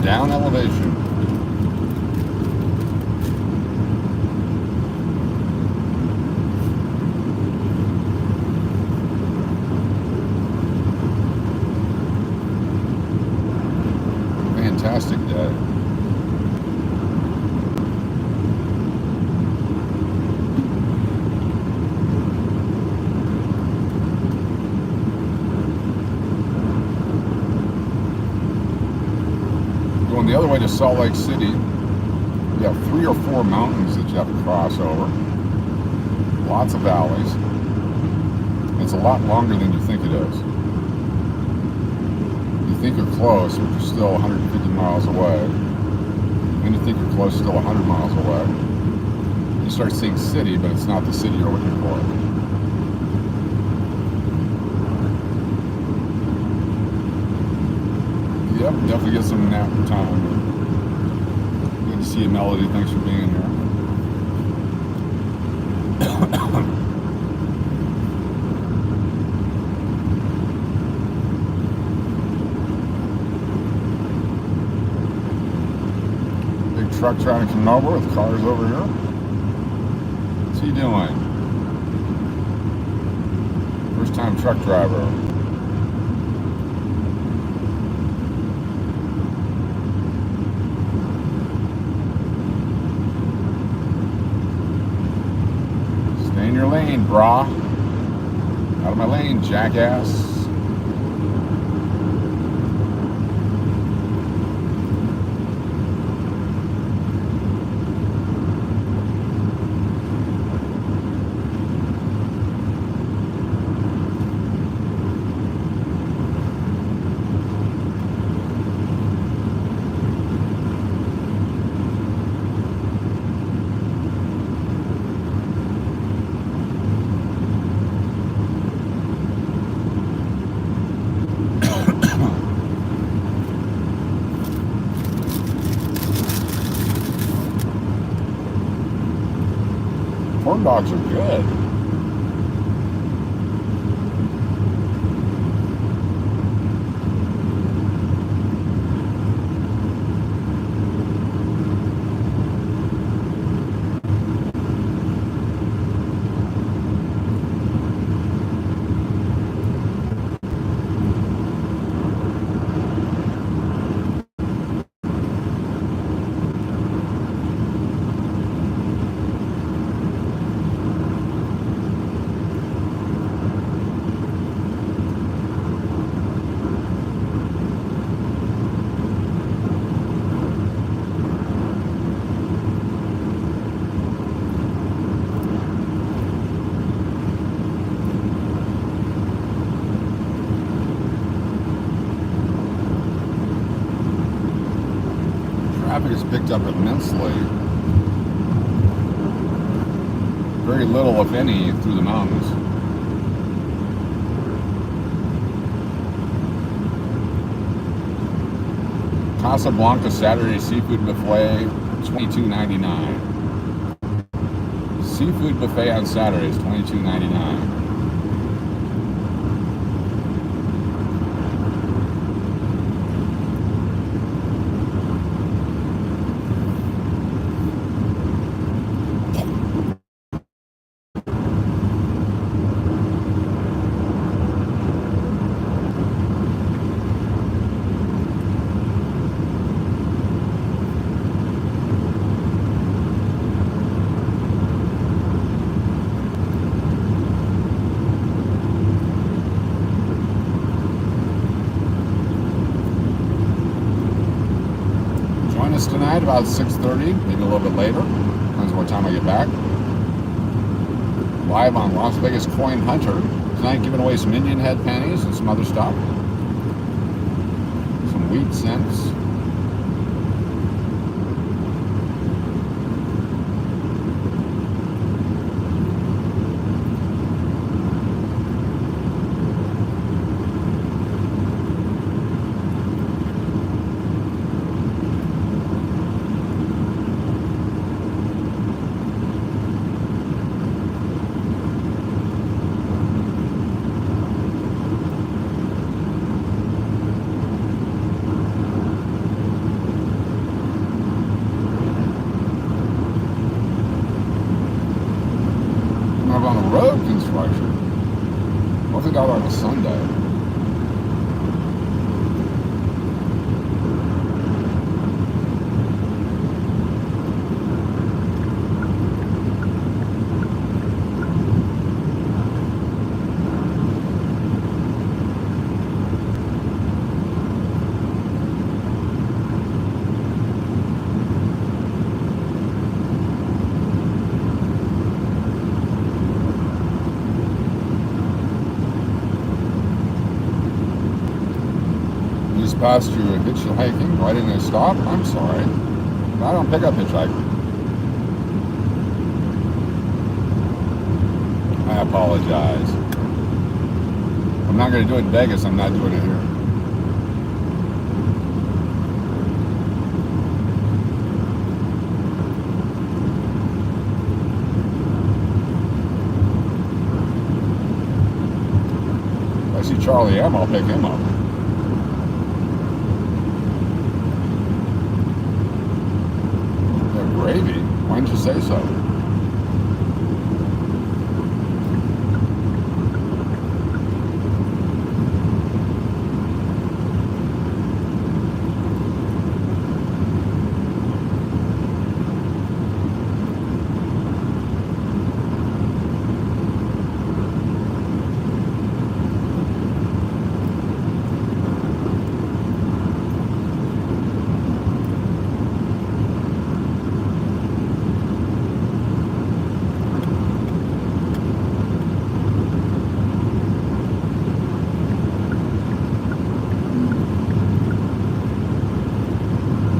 Down elevation. Fantastic day. The other way to Salt Lake City, you have 3 or 4 mountains that you have to cross over. Lots of valleys. It's a lot longer than you think it is. You think you're close, but you're still 150 miles away. Then you think you're close, still 100 miles away. You start seeing city, but it's not the city you're looking for. Definitely get some nap time. Good to see you, Melody. Thanks for being here. Big truck trying to come over with cars over here. What's he doing? First time truck driver. Stay in your lane, brah. Out of my lane, jackass. Corn dogs are good. Traffic has picked up immensely. Very little, if any, through the mountains. Casablanca Saturday Seafood Buffet, $22.99. Seafood buffet on Saturdays, $22.99. Tonight about 6:30, maybe a little bit later, depends on what time I get back. Live on Las Vegas Coin Hunter tonight, giving away some Indian head panties and some other stuff, some wheat cents. Hopefully out on a Sunday. Past you hitchhiking, why didn't I stop? I'm sorry. I don't pick up hitchhiking. I apologize. I'm not going to do it in Vegas, I'm not doing it here. I see Charlie M, I'll pick him up. Yeah, gravy? Why didn't you say so?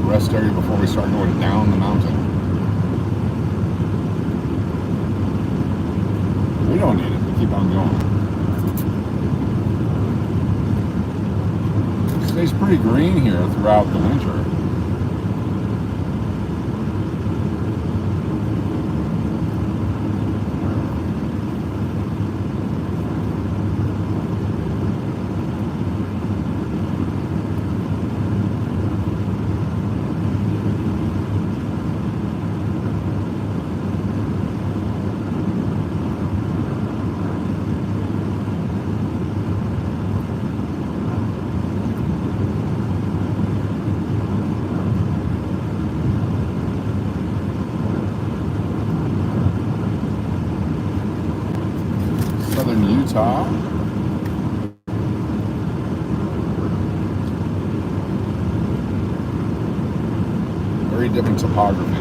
Rest area before we start going down the mountain. We don't need it. We keep on going. It stays pretty green here throughout the winter. Utah. Very different topography.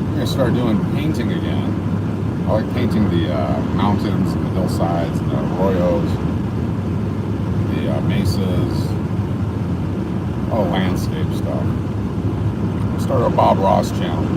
I'm gonna start doing painting again. I like painting the mountains and the hillsides and the arroyos, the mesas, all landscape stuff. I'll start a Bob Ross channel.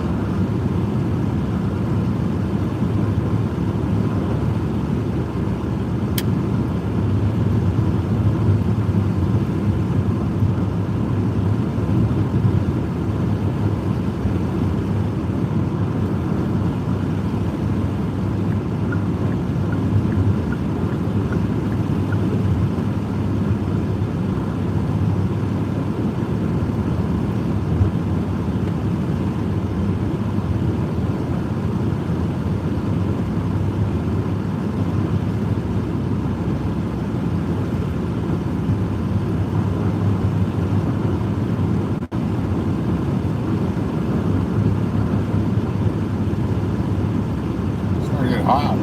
Hot.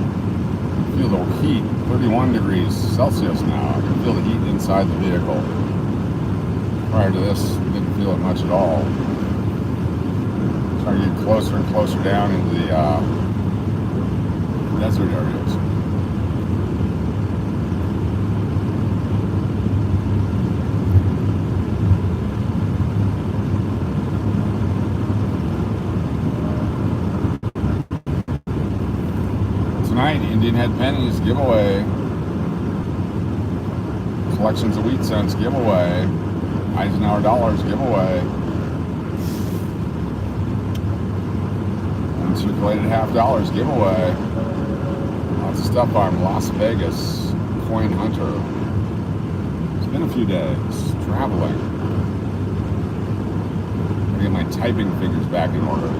Feel the heat, 31 degrees Celsius now. I can feel the heat inside the vehicle. Prior to this, didn't feel it much at all. Starting to get closer and closer down into the desert areas. Tonight, Indian Head Pennies giveaway, Collections of Wheat Cents giveaway, Eisenhower Dollars giveaway, Uncirculated $half giveaway, lots of stuff on Las Vegas, Coin Hunter. It's been a few days, traveling. I'm gonna get my typing fingers back in order.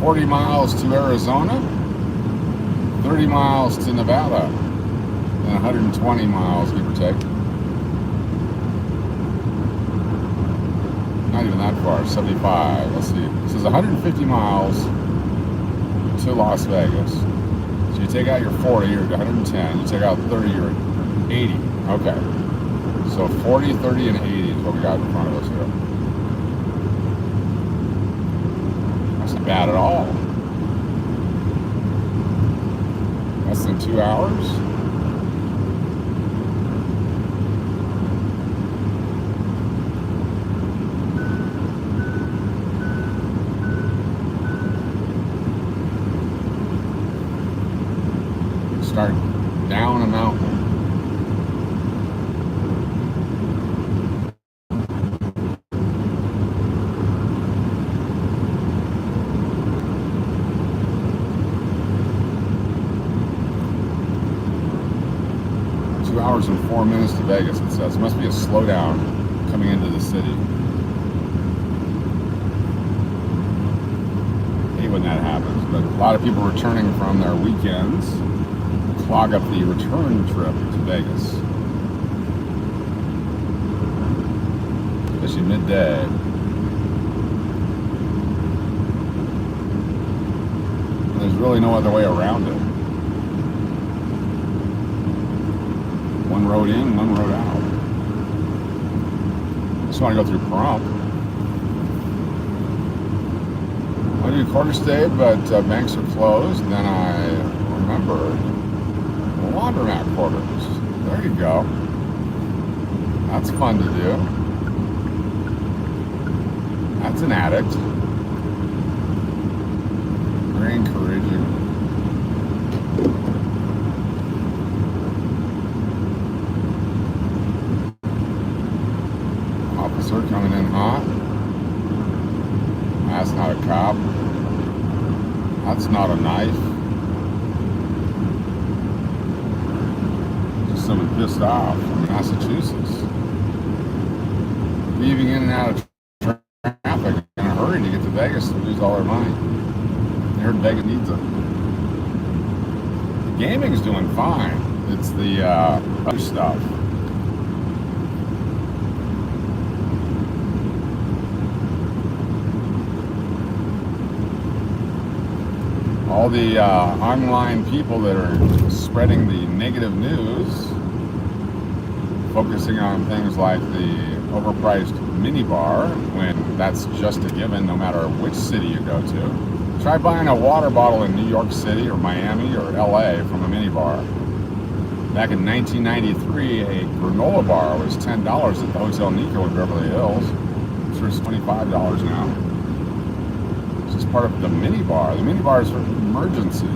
$40 miles to Arizona, 30 miles to Nevada, and 120 miles, give or take. Not even that far, 75. Let's see. This is 150 miles to Las Vegas. So you take out your 40, you're at 110. You take out 30, you're at 80. Okay. So 40, 30, and 80 is what we got in front of us here. That's not bad at all. Less than 2 hours. Start down a mountain. Hours and 4 minutes to Vegas, it says. It must be a slowdown coming into the city. I hate when that happens, but a lot of people returning from their weekends clog up the return trip to Vegas. Especially midday. And there's really no other way around it. One road in, one road out. Just want to go through Pahrump. I do quarter stay, but banks are closed. And then I remembered the laundromat quarters. There you go. That's fun to do. That's an addict. Very encouraging. Coming in hot. That's not a cop. That's not a knife. Just someone pissed off from Massachusetts. Weaving in and out of traffic in a hurry to get to Vegas to lose all their money. They heard Vegas needs it. The gaming's doing fine. It's the other stuff. All the online people that are spreading the negative news, focusing on things like the overpriced minibar, when that's just a given no matter which city you go to. Try buying a water bottle in New York City or Miami or LA from a minibar. Back in 1993, a granola bar was $10 at the Hotel Nico in Beverly Hills. I'm sure it's $25 now. It's just part of the minibar. The minibar is for emergency.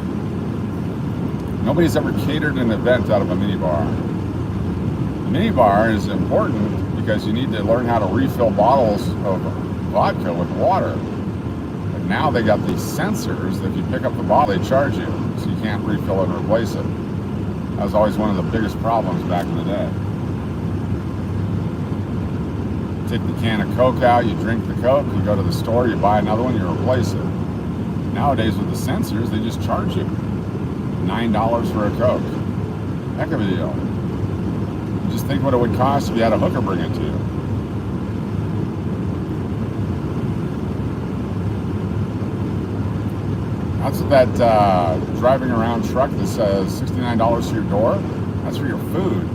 Nobody's ever catered an event out of a minibar. The minibar is important because you need to learn how to refill bottles of vodka with water. But now they got these sensors that if you pick up the bottle, they charge you, so you can't refill it and replace it. That was always one of the biggest problems back in the day. Take the can of Coke out, you drink the Coke, you go to the store, you buy another one, you replace it. Nowadays with the sensors, they just charge you $9 for a Coke. Heck of a deal. Just think what it would cost if you had a hooker bring it to you. That's what that driving around truck that says $69 to your door. That's for your food.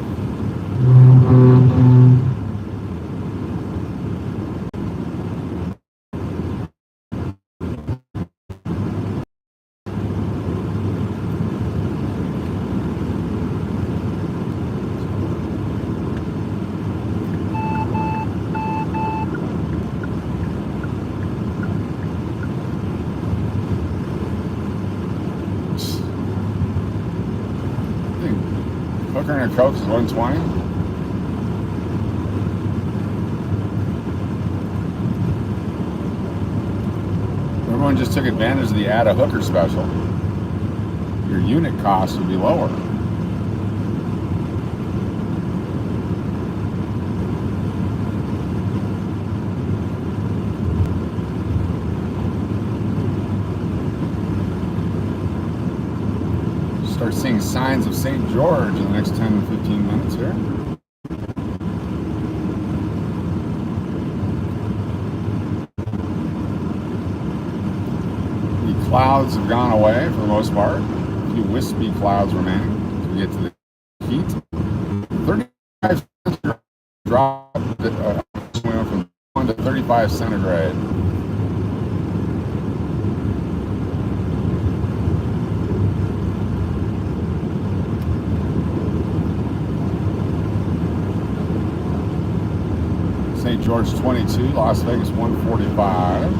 Hooker and a Coke is $120. Everyone just took advantage of the add a hooker special. Your unit cost would be lower. Start seeing signs of St. George in the next 10 to 15 minutes here. The clouds have gone away for the most part. A few wispy clouds remaining as we get to the heat. 35 drop 35 centigrade. St. George 22, Las Vegas 145.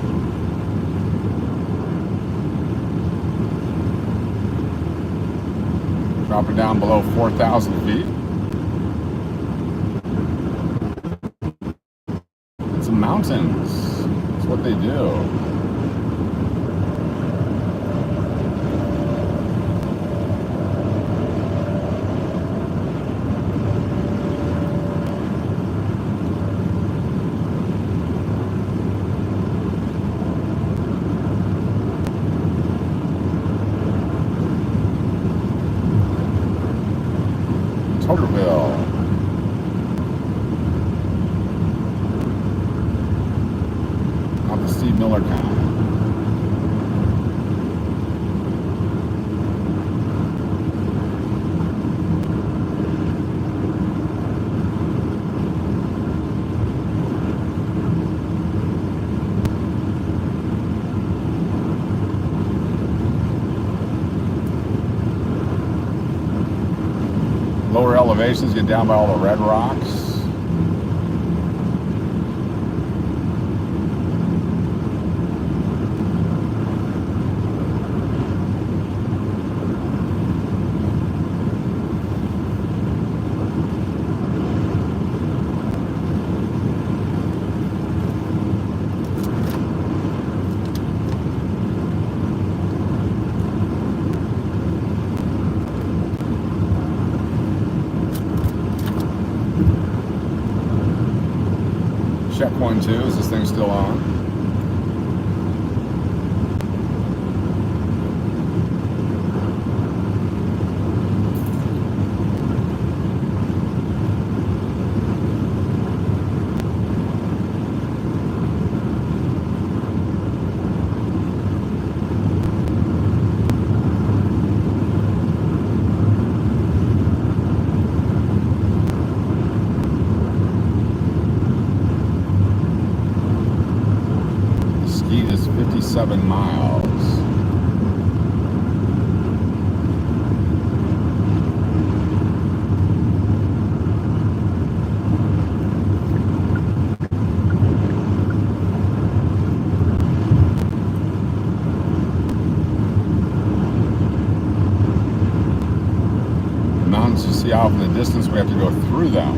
Dropping down below 4,000 feet. It's the mountains. That's what they do. Toterville. Not the Steve Miller kind. Lower elevations, get down by all the red rocks. Check 1, 2, is this thing still on? Is 57 miles. The mountains you see off in the distance, we have to go through them.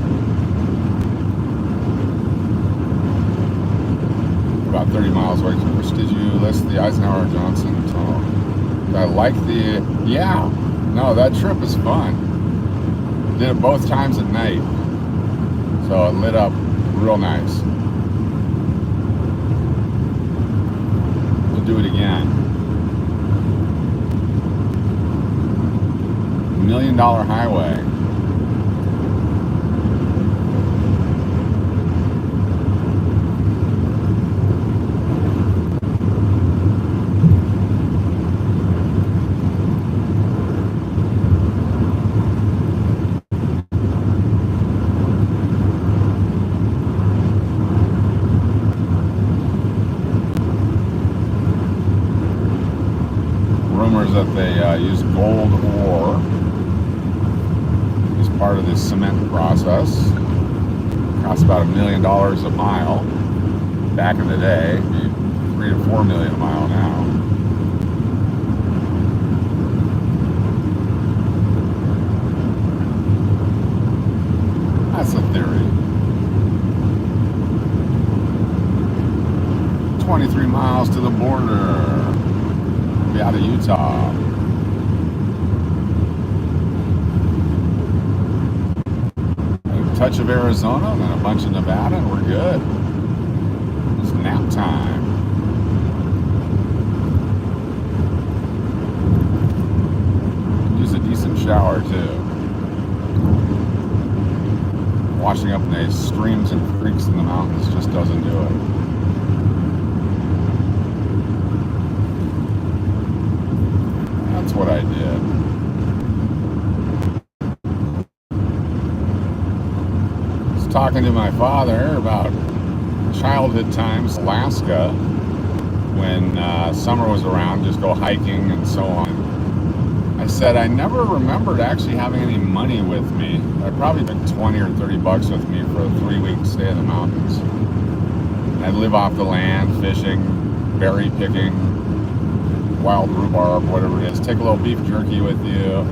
About 30 miles away. Which did you list the Eisenhower Johnson tunnel? I like the, yeah, no, that trip is fun. Did it both times at night, so it lit up real nice. We'll do it again. $1 Million Highway. That they use gold ore as part of the cement process. Costs about $1 million a mile back in the day. It'd be $3 to $4 million a mile now. That's a theory. 23 miles to the border. Out of Utah. A touch of Arizona, and then a bunch of Nevada, and we're good. It's nap time. Use a decent shower too. Washing up in the streams and creeks in the mountains just doesn't do it. That's what I did. I was talking to my father about childhood times, Alaska, when summer was around, just go hiking and so on. I said I never remembered actually having any money with me. I probably took 20 or 30 bucks with me for a 3-week stay in the mountains. I'd live off the land, fishing, berry picking, wild rhubarb, whatever it is. Take a little beef jerky with you.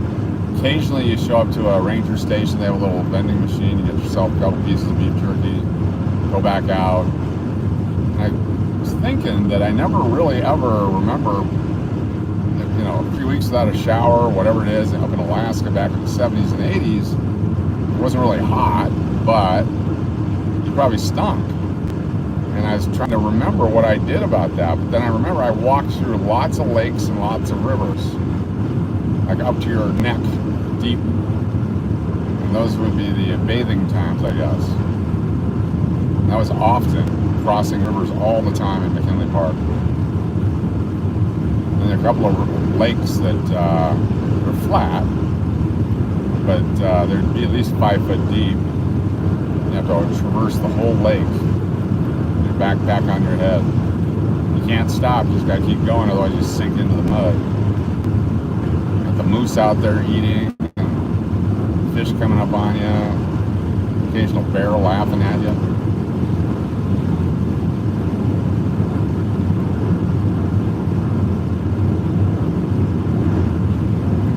Occasionally you show up to a ranger station, they have a little vending machine, you get yourself a couple pieces of beef jerky, go back out. And I was thinking that I never really ever remember, you know, a few weeks without a shower, whatever it is, up in Alaska back in the 70s and 80s. It wasn't really hot, but you probably stunk. And I was trying to remember what I did about that. But then I remember I walked through lots of lakes and lots of rivers, like up to your neck deep. And those would be the bathing times, I guess. And that was often crossing rivers all the time in McKinley Park. And there are a couple of lakes that are flat, but there'd be at least 5 foot deep. You have to traverse the whole lake. Your backpack on your head. You can't stop, you just gotta keep going, otherwise you sink into the mud. Got the moose out there eating, fish coming up on you, occasional bear laughing at you.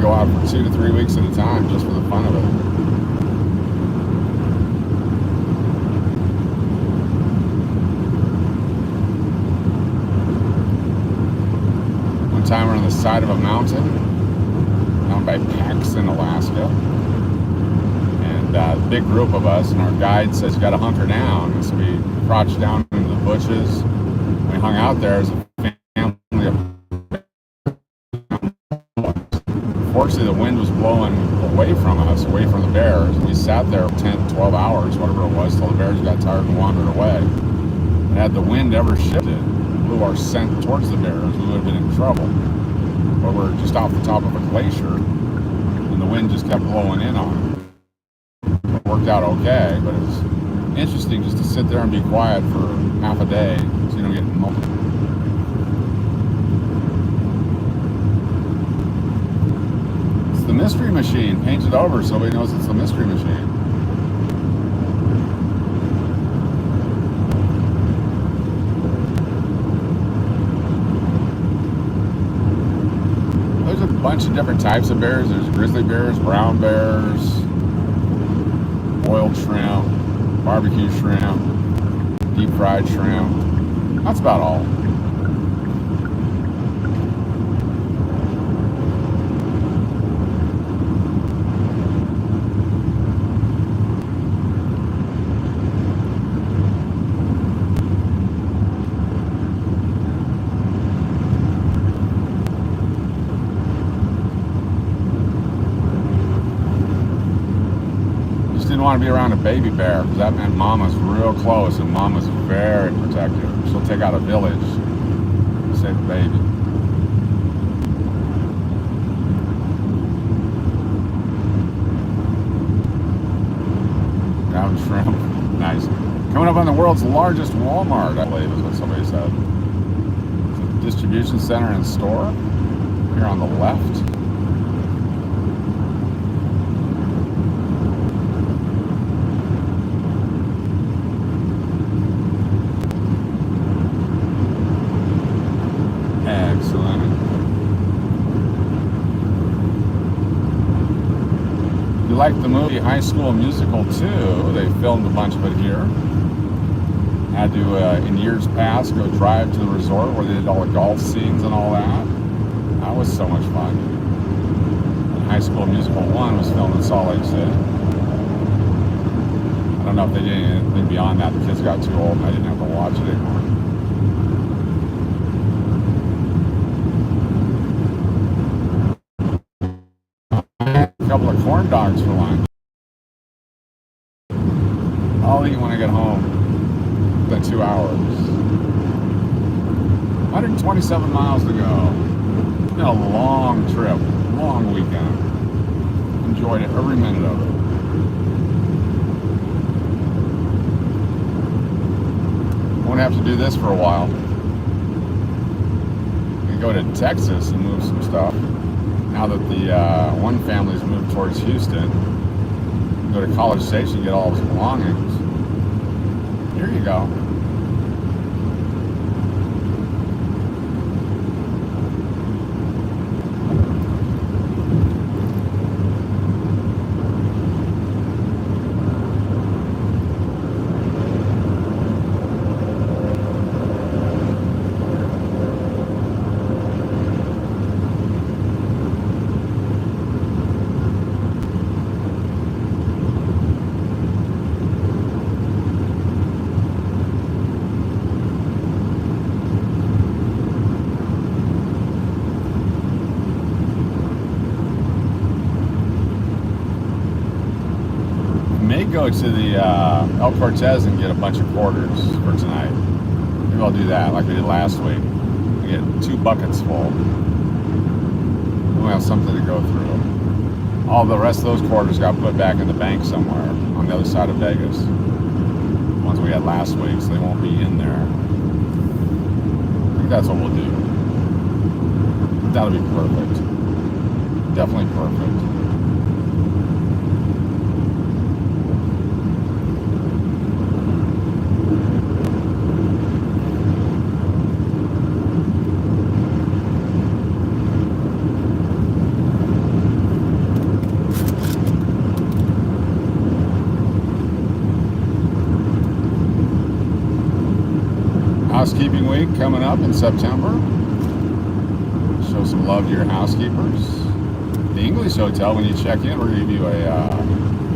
Go out for 2 to 3 weeks at a time just for the fun of it. Time we're on the side of a mountain down by Paxton, Alaska, and a big group of us, and our guide says you got to hunker down, and so we crouched down into the bushes. We hung out there as a family of. Fortunately, the wind was blowing away from us, away from the bears. We sat there 10, 12 hours, whatever it was, till the bears got tired and wandered away. And had the wind ever shifted, blew our scent towards the bears, we would have been in trouble. But we're just off the top of a glacier, and the wind just kept blowing in on it. It worked out okay, but it was interesting just to sit there and be quiet for half a day, so you don't get multiple. It's the Mystery Machine, painted over so everybody knows it's the Mystery Machine. Bunch of different types of bears. There's grizzly bears, brown bears, boiled shrimp, barbecue shrimp, deep fried shrimp. That's about all. Want to be around a baby bear because that meant mama's real close and mama's very protective. She'll take out a village to save the baby. Ground shrimp. Nice. Coming up on the world's largest Walmart, I believe is what somebody said. It's a distribution center and store here on the left. Like the movie High School Musical 2, they filmed a bunch of it here. Had to, in years past, go drive to the resort where they did all the golf scenes and all that. That was so much fun. And High School Musical 1 was filmed in Salt Lake City. I don't know if they did anything beyond that. The kids got too old and I didn't have to watch it anymore. Couple of corn dogs for lunch. I'll eat when I get home. The 2 hours. 127 miles to go. It's been a long trip, long weekend. Enjoyed it, every minute of it. won't have to do this for a while. We can go to Texas and move some stuff. Now that the one family's moved towards Houston, go to College Station and get all his belongings. Here you go. Go to the El Cortez and get a bunch of quarters for tonight. Maybe I'll do that like we did last week. We get 2 buckets full. We'll have something to go through. All the rest of those quarters got put back in the bank somewhere on the other side of Vegas. The ones we had last week, so they won't be in there. I think that's what we'll do. That'll be perfect. Definitely perfect. Housekeeping week coming up in September. Show some love to your housekeepers. The English Hotel, when you check in, we're going to give you a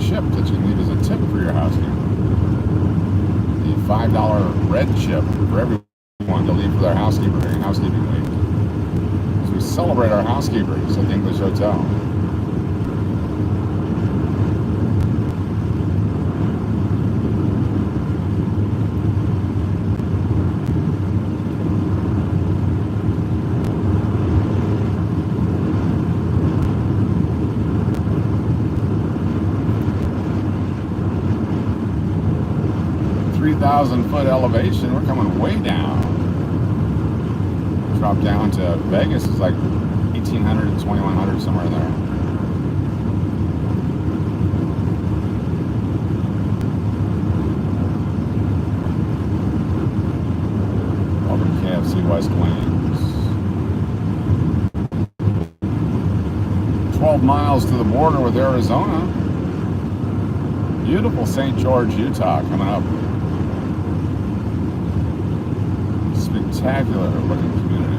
chip that you can leave as a tip for your housekeeper. The $5 red chip for everyone to leave for their housekeeper during housekeeping week. So we celebrate our housekeepers at the English Hotel. Foot elevation, we're coming way down. Drop down to Vegas is like 1,800 to 2,100, somewhere in there. Welcome to KFC West Wings. 12 miles to the border with Arizona. Beautiful St. George, Utah coming up. Spectacular looking community.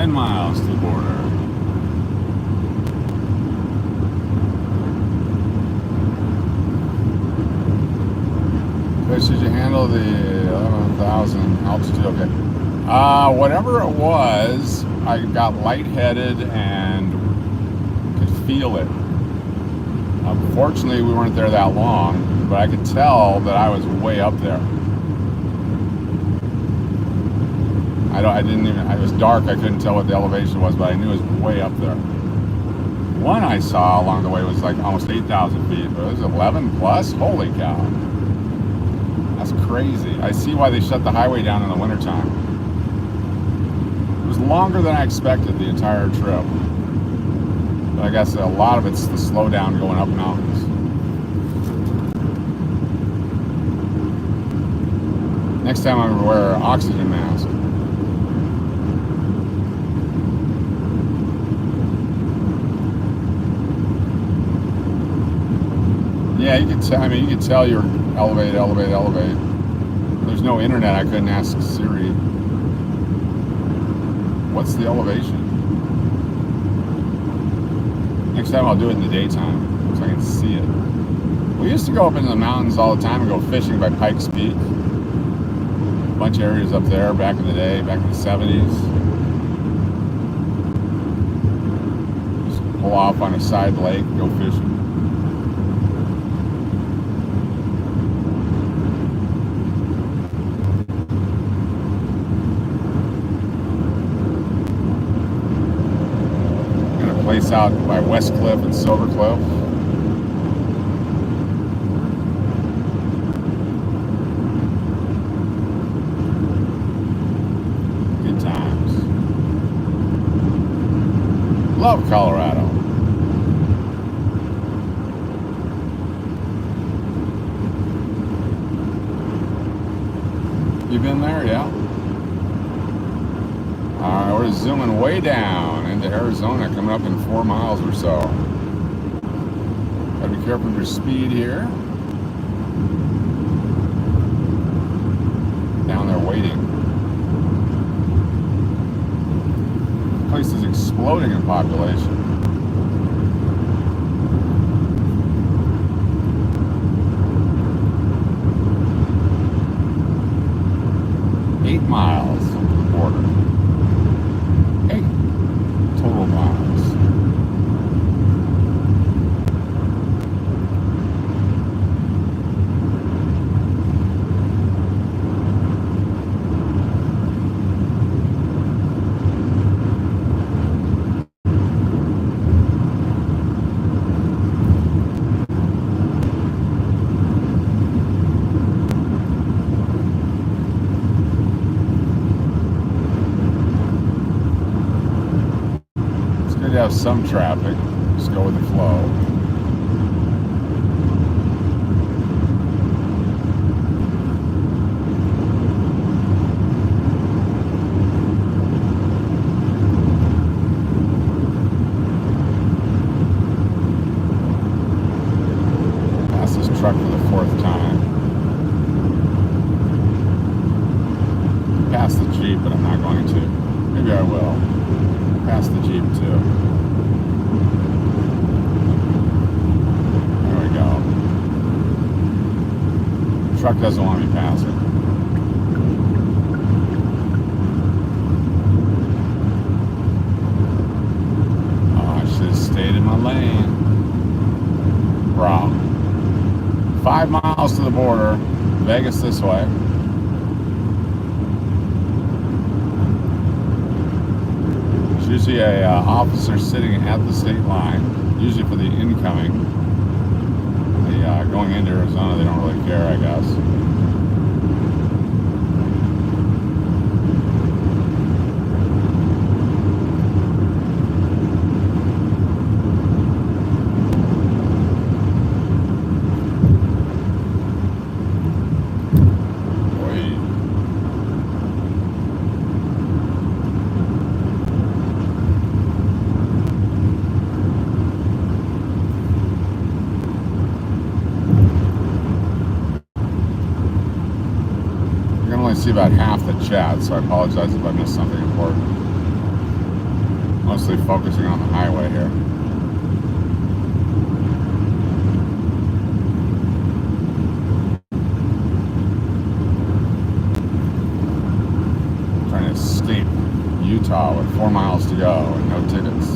Miles to the border. Should you handle the 11,000 altitude? Okay. Whatever it was, I got lightheaded and could feel it. Unfortunately, we weren't there that long, but I could tell that I was way up there. It was dark, I couldn't tell what the elevation was, but I knew it was way up there. One I saw along the way was like almost 8,000 feet, but it was 11 plus? Holy cow. That's crazy. I see why they shut the highway down in the wintertime. It was longer than I expected the entire trip. But I guess a lot of it's the slowdown going up mountains. Next time I'm going to wear an oxygen mask. Yeah, you could tell. I mean, you could tell you're elevate. There's no internet. I couldn't ask Siri. What's the elevation? Next time I'll do it in the daytime so I can see it. We used to go up into the mountains all the time and go fishing by Pikes Peak. A bunch of areas up there back in the day, back in the 70s. Just pull off on a side lake and go fishing. Got a place out by West Cliff and Silver Cliff. Love Colorado. You been there? Yeah. Alright, we're zooming way down into Arizona, coming up in 4 miles or so. Gotta be careful of your speed here. Down there waiting. Place is exploding in population. Eight miles to the border. 8 total miles. Have some traffic, just go with the flow. Pass this truck for the 4th time. Pass the Jeep, but I'm not going to. Maybe I will. Pass the Jeep too. Truck doesn't want me passing. Oh, I should have stayed in my lane. Bro. 5 miles to the border. Vegas this way. There's usually a officer sitting at the state line, usually for the incoming. Going into Arizona, they don't really care, I guess. See about half the chat, so I apologize if I missed something important. Mostly focusing on the highway here. Trying to escape Utah with 4 miles to go and no tickets.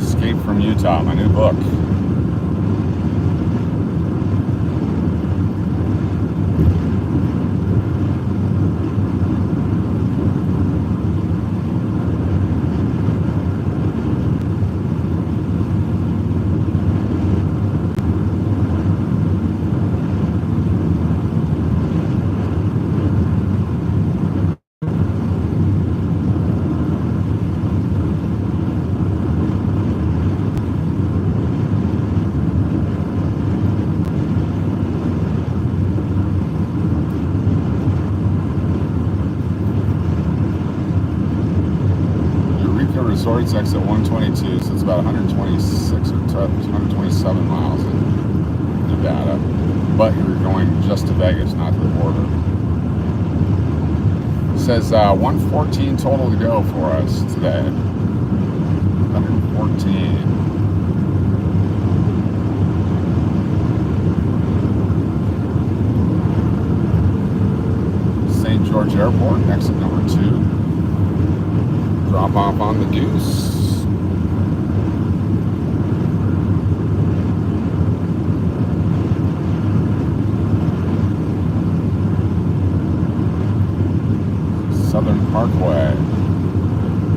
Escape from Utah, my new book. Resorts exit 122, so it's about 126 or 127 miles in data, but you're going just to Vegas, not to the border. It says 114 total to go for us today. 114. St. George Airport, exit number 2. Drop off on the Goose. Southern Parkway.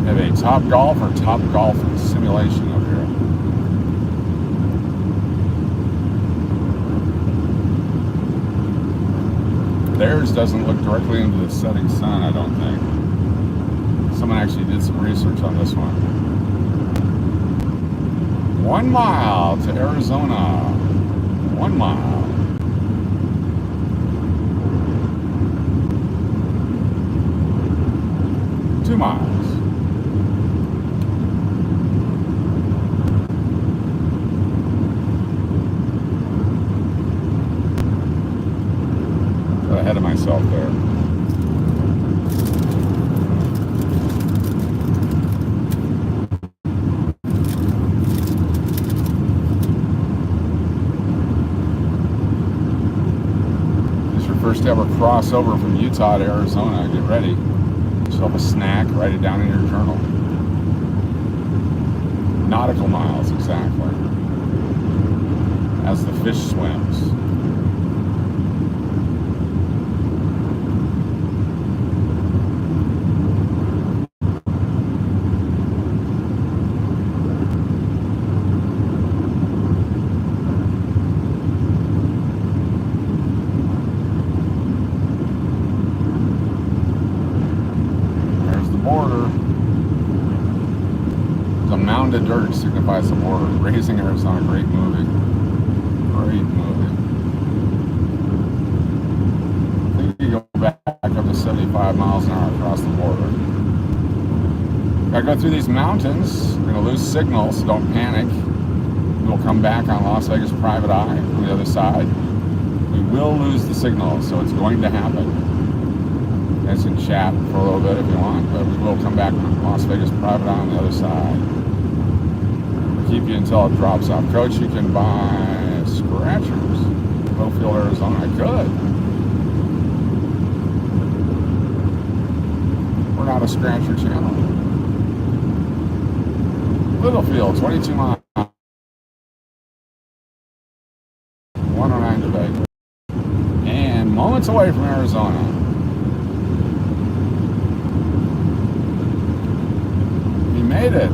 We have a Top Golf or Top Golf simulation up here. Theirs doesn't look directly into the setting sun, I don't think. Someone actually did some research on this one. 1 mile to Arizona. 1 mile. Miles. Got ahead of myself there. This is your first ever crossover from Utah to Arizona. Get ready. Yourself a snack, write it down in your journal. Nautical miles, exactly. As the fish swims. Dirt signifies the border. Raising Arizona, great movie. Great movie. I think you go back up to 75 miles an hour across the border. Gotta go through these mountains. We're gonna lose signal, so don't panic. We'll come back on Las Vegas Private Eye on the other side. We will lose the signal, so it's going to happen. Guys can chat for a little bit if you want, but we will come back on Las Vegas Private Eye on the other side. Keep you until it drops off. Coach, you can buy scratchers. Littlefield, Arizona. I could. We're not a scratcher channel. Littlefield, 22 miles. 109 to Vegas. And moments away from Arizona. We made it.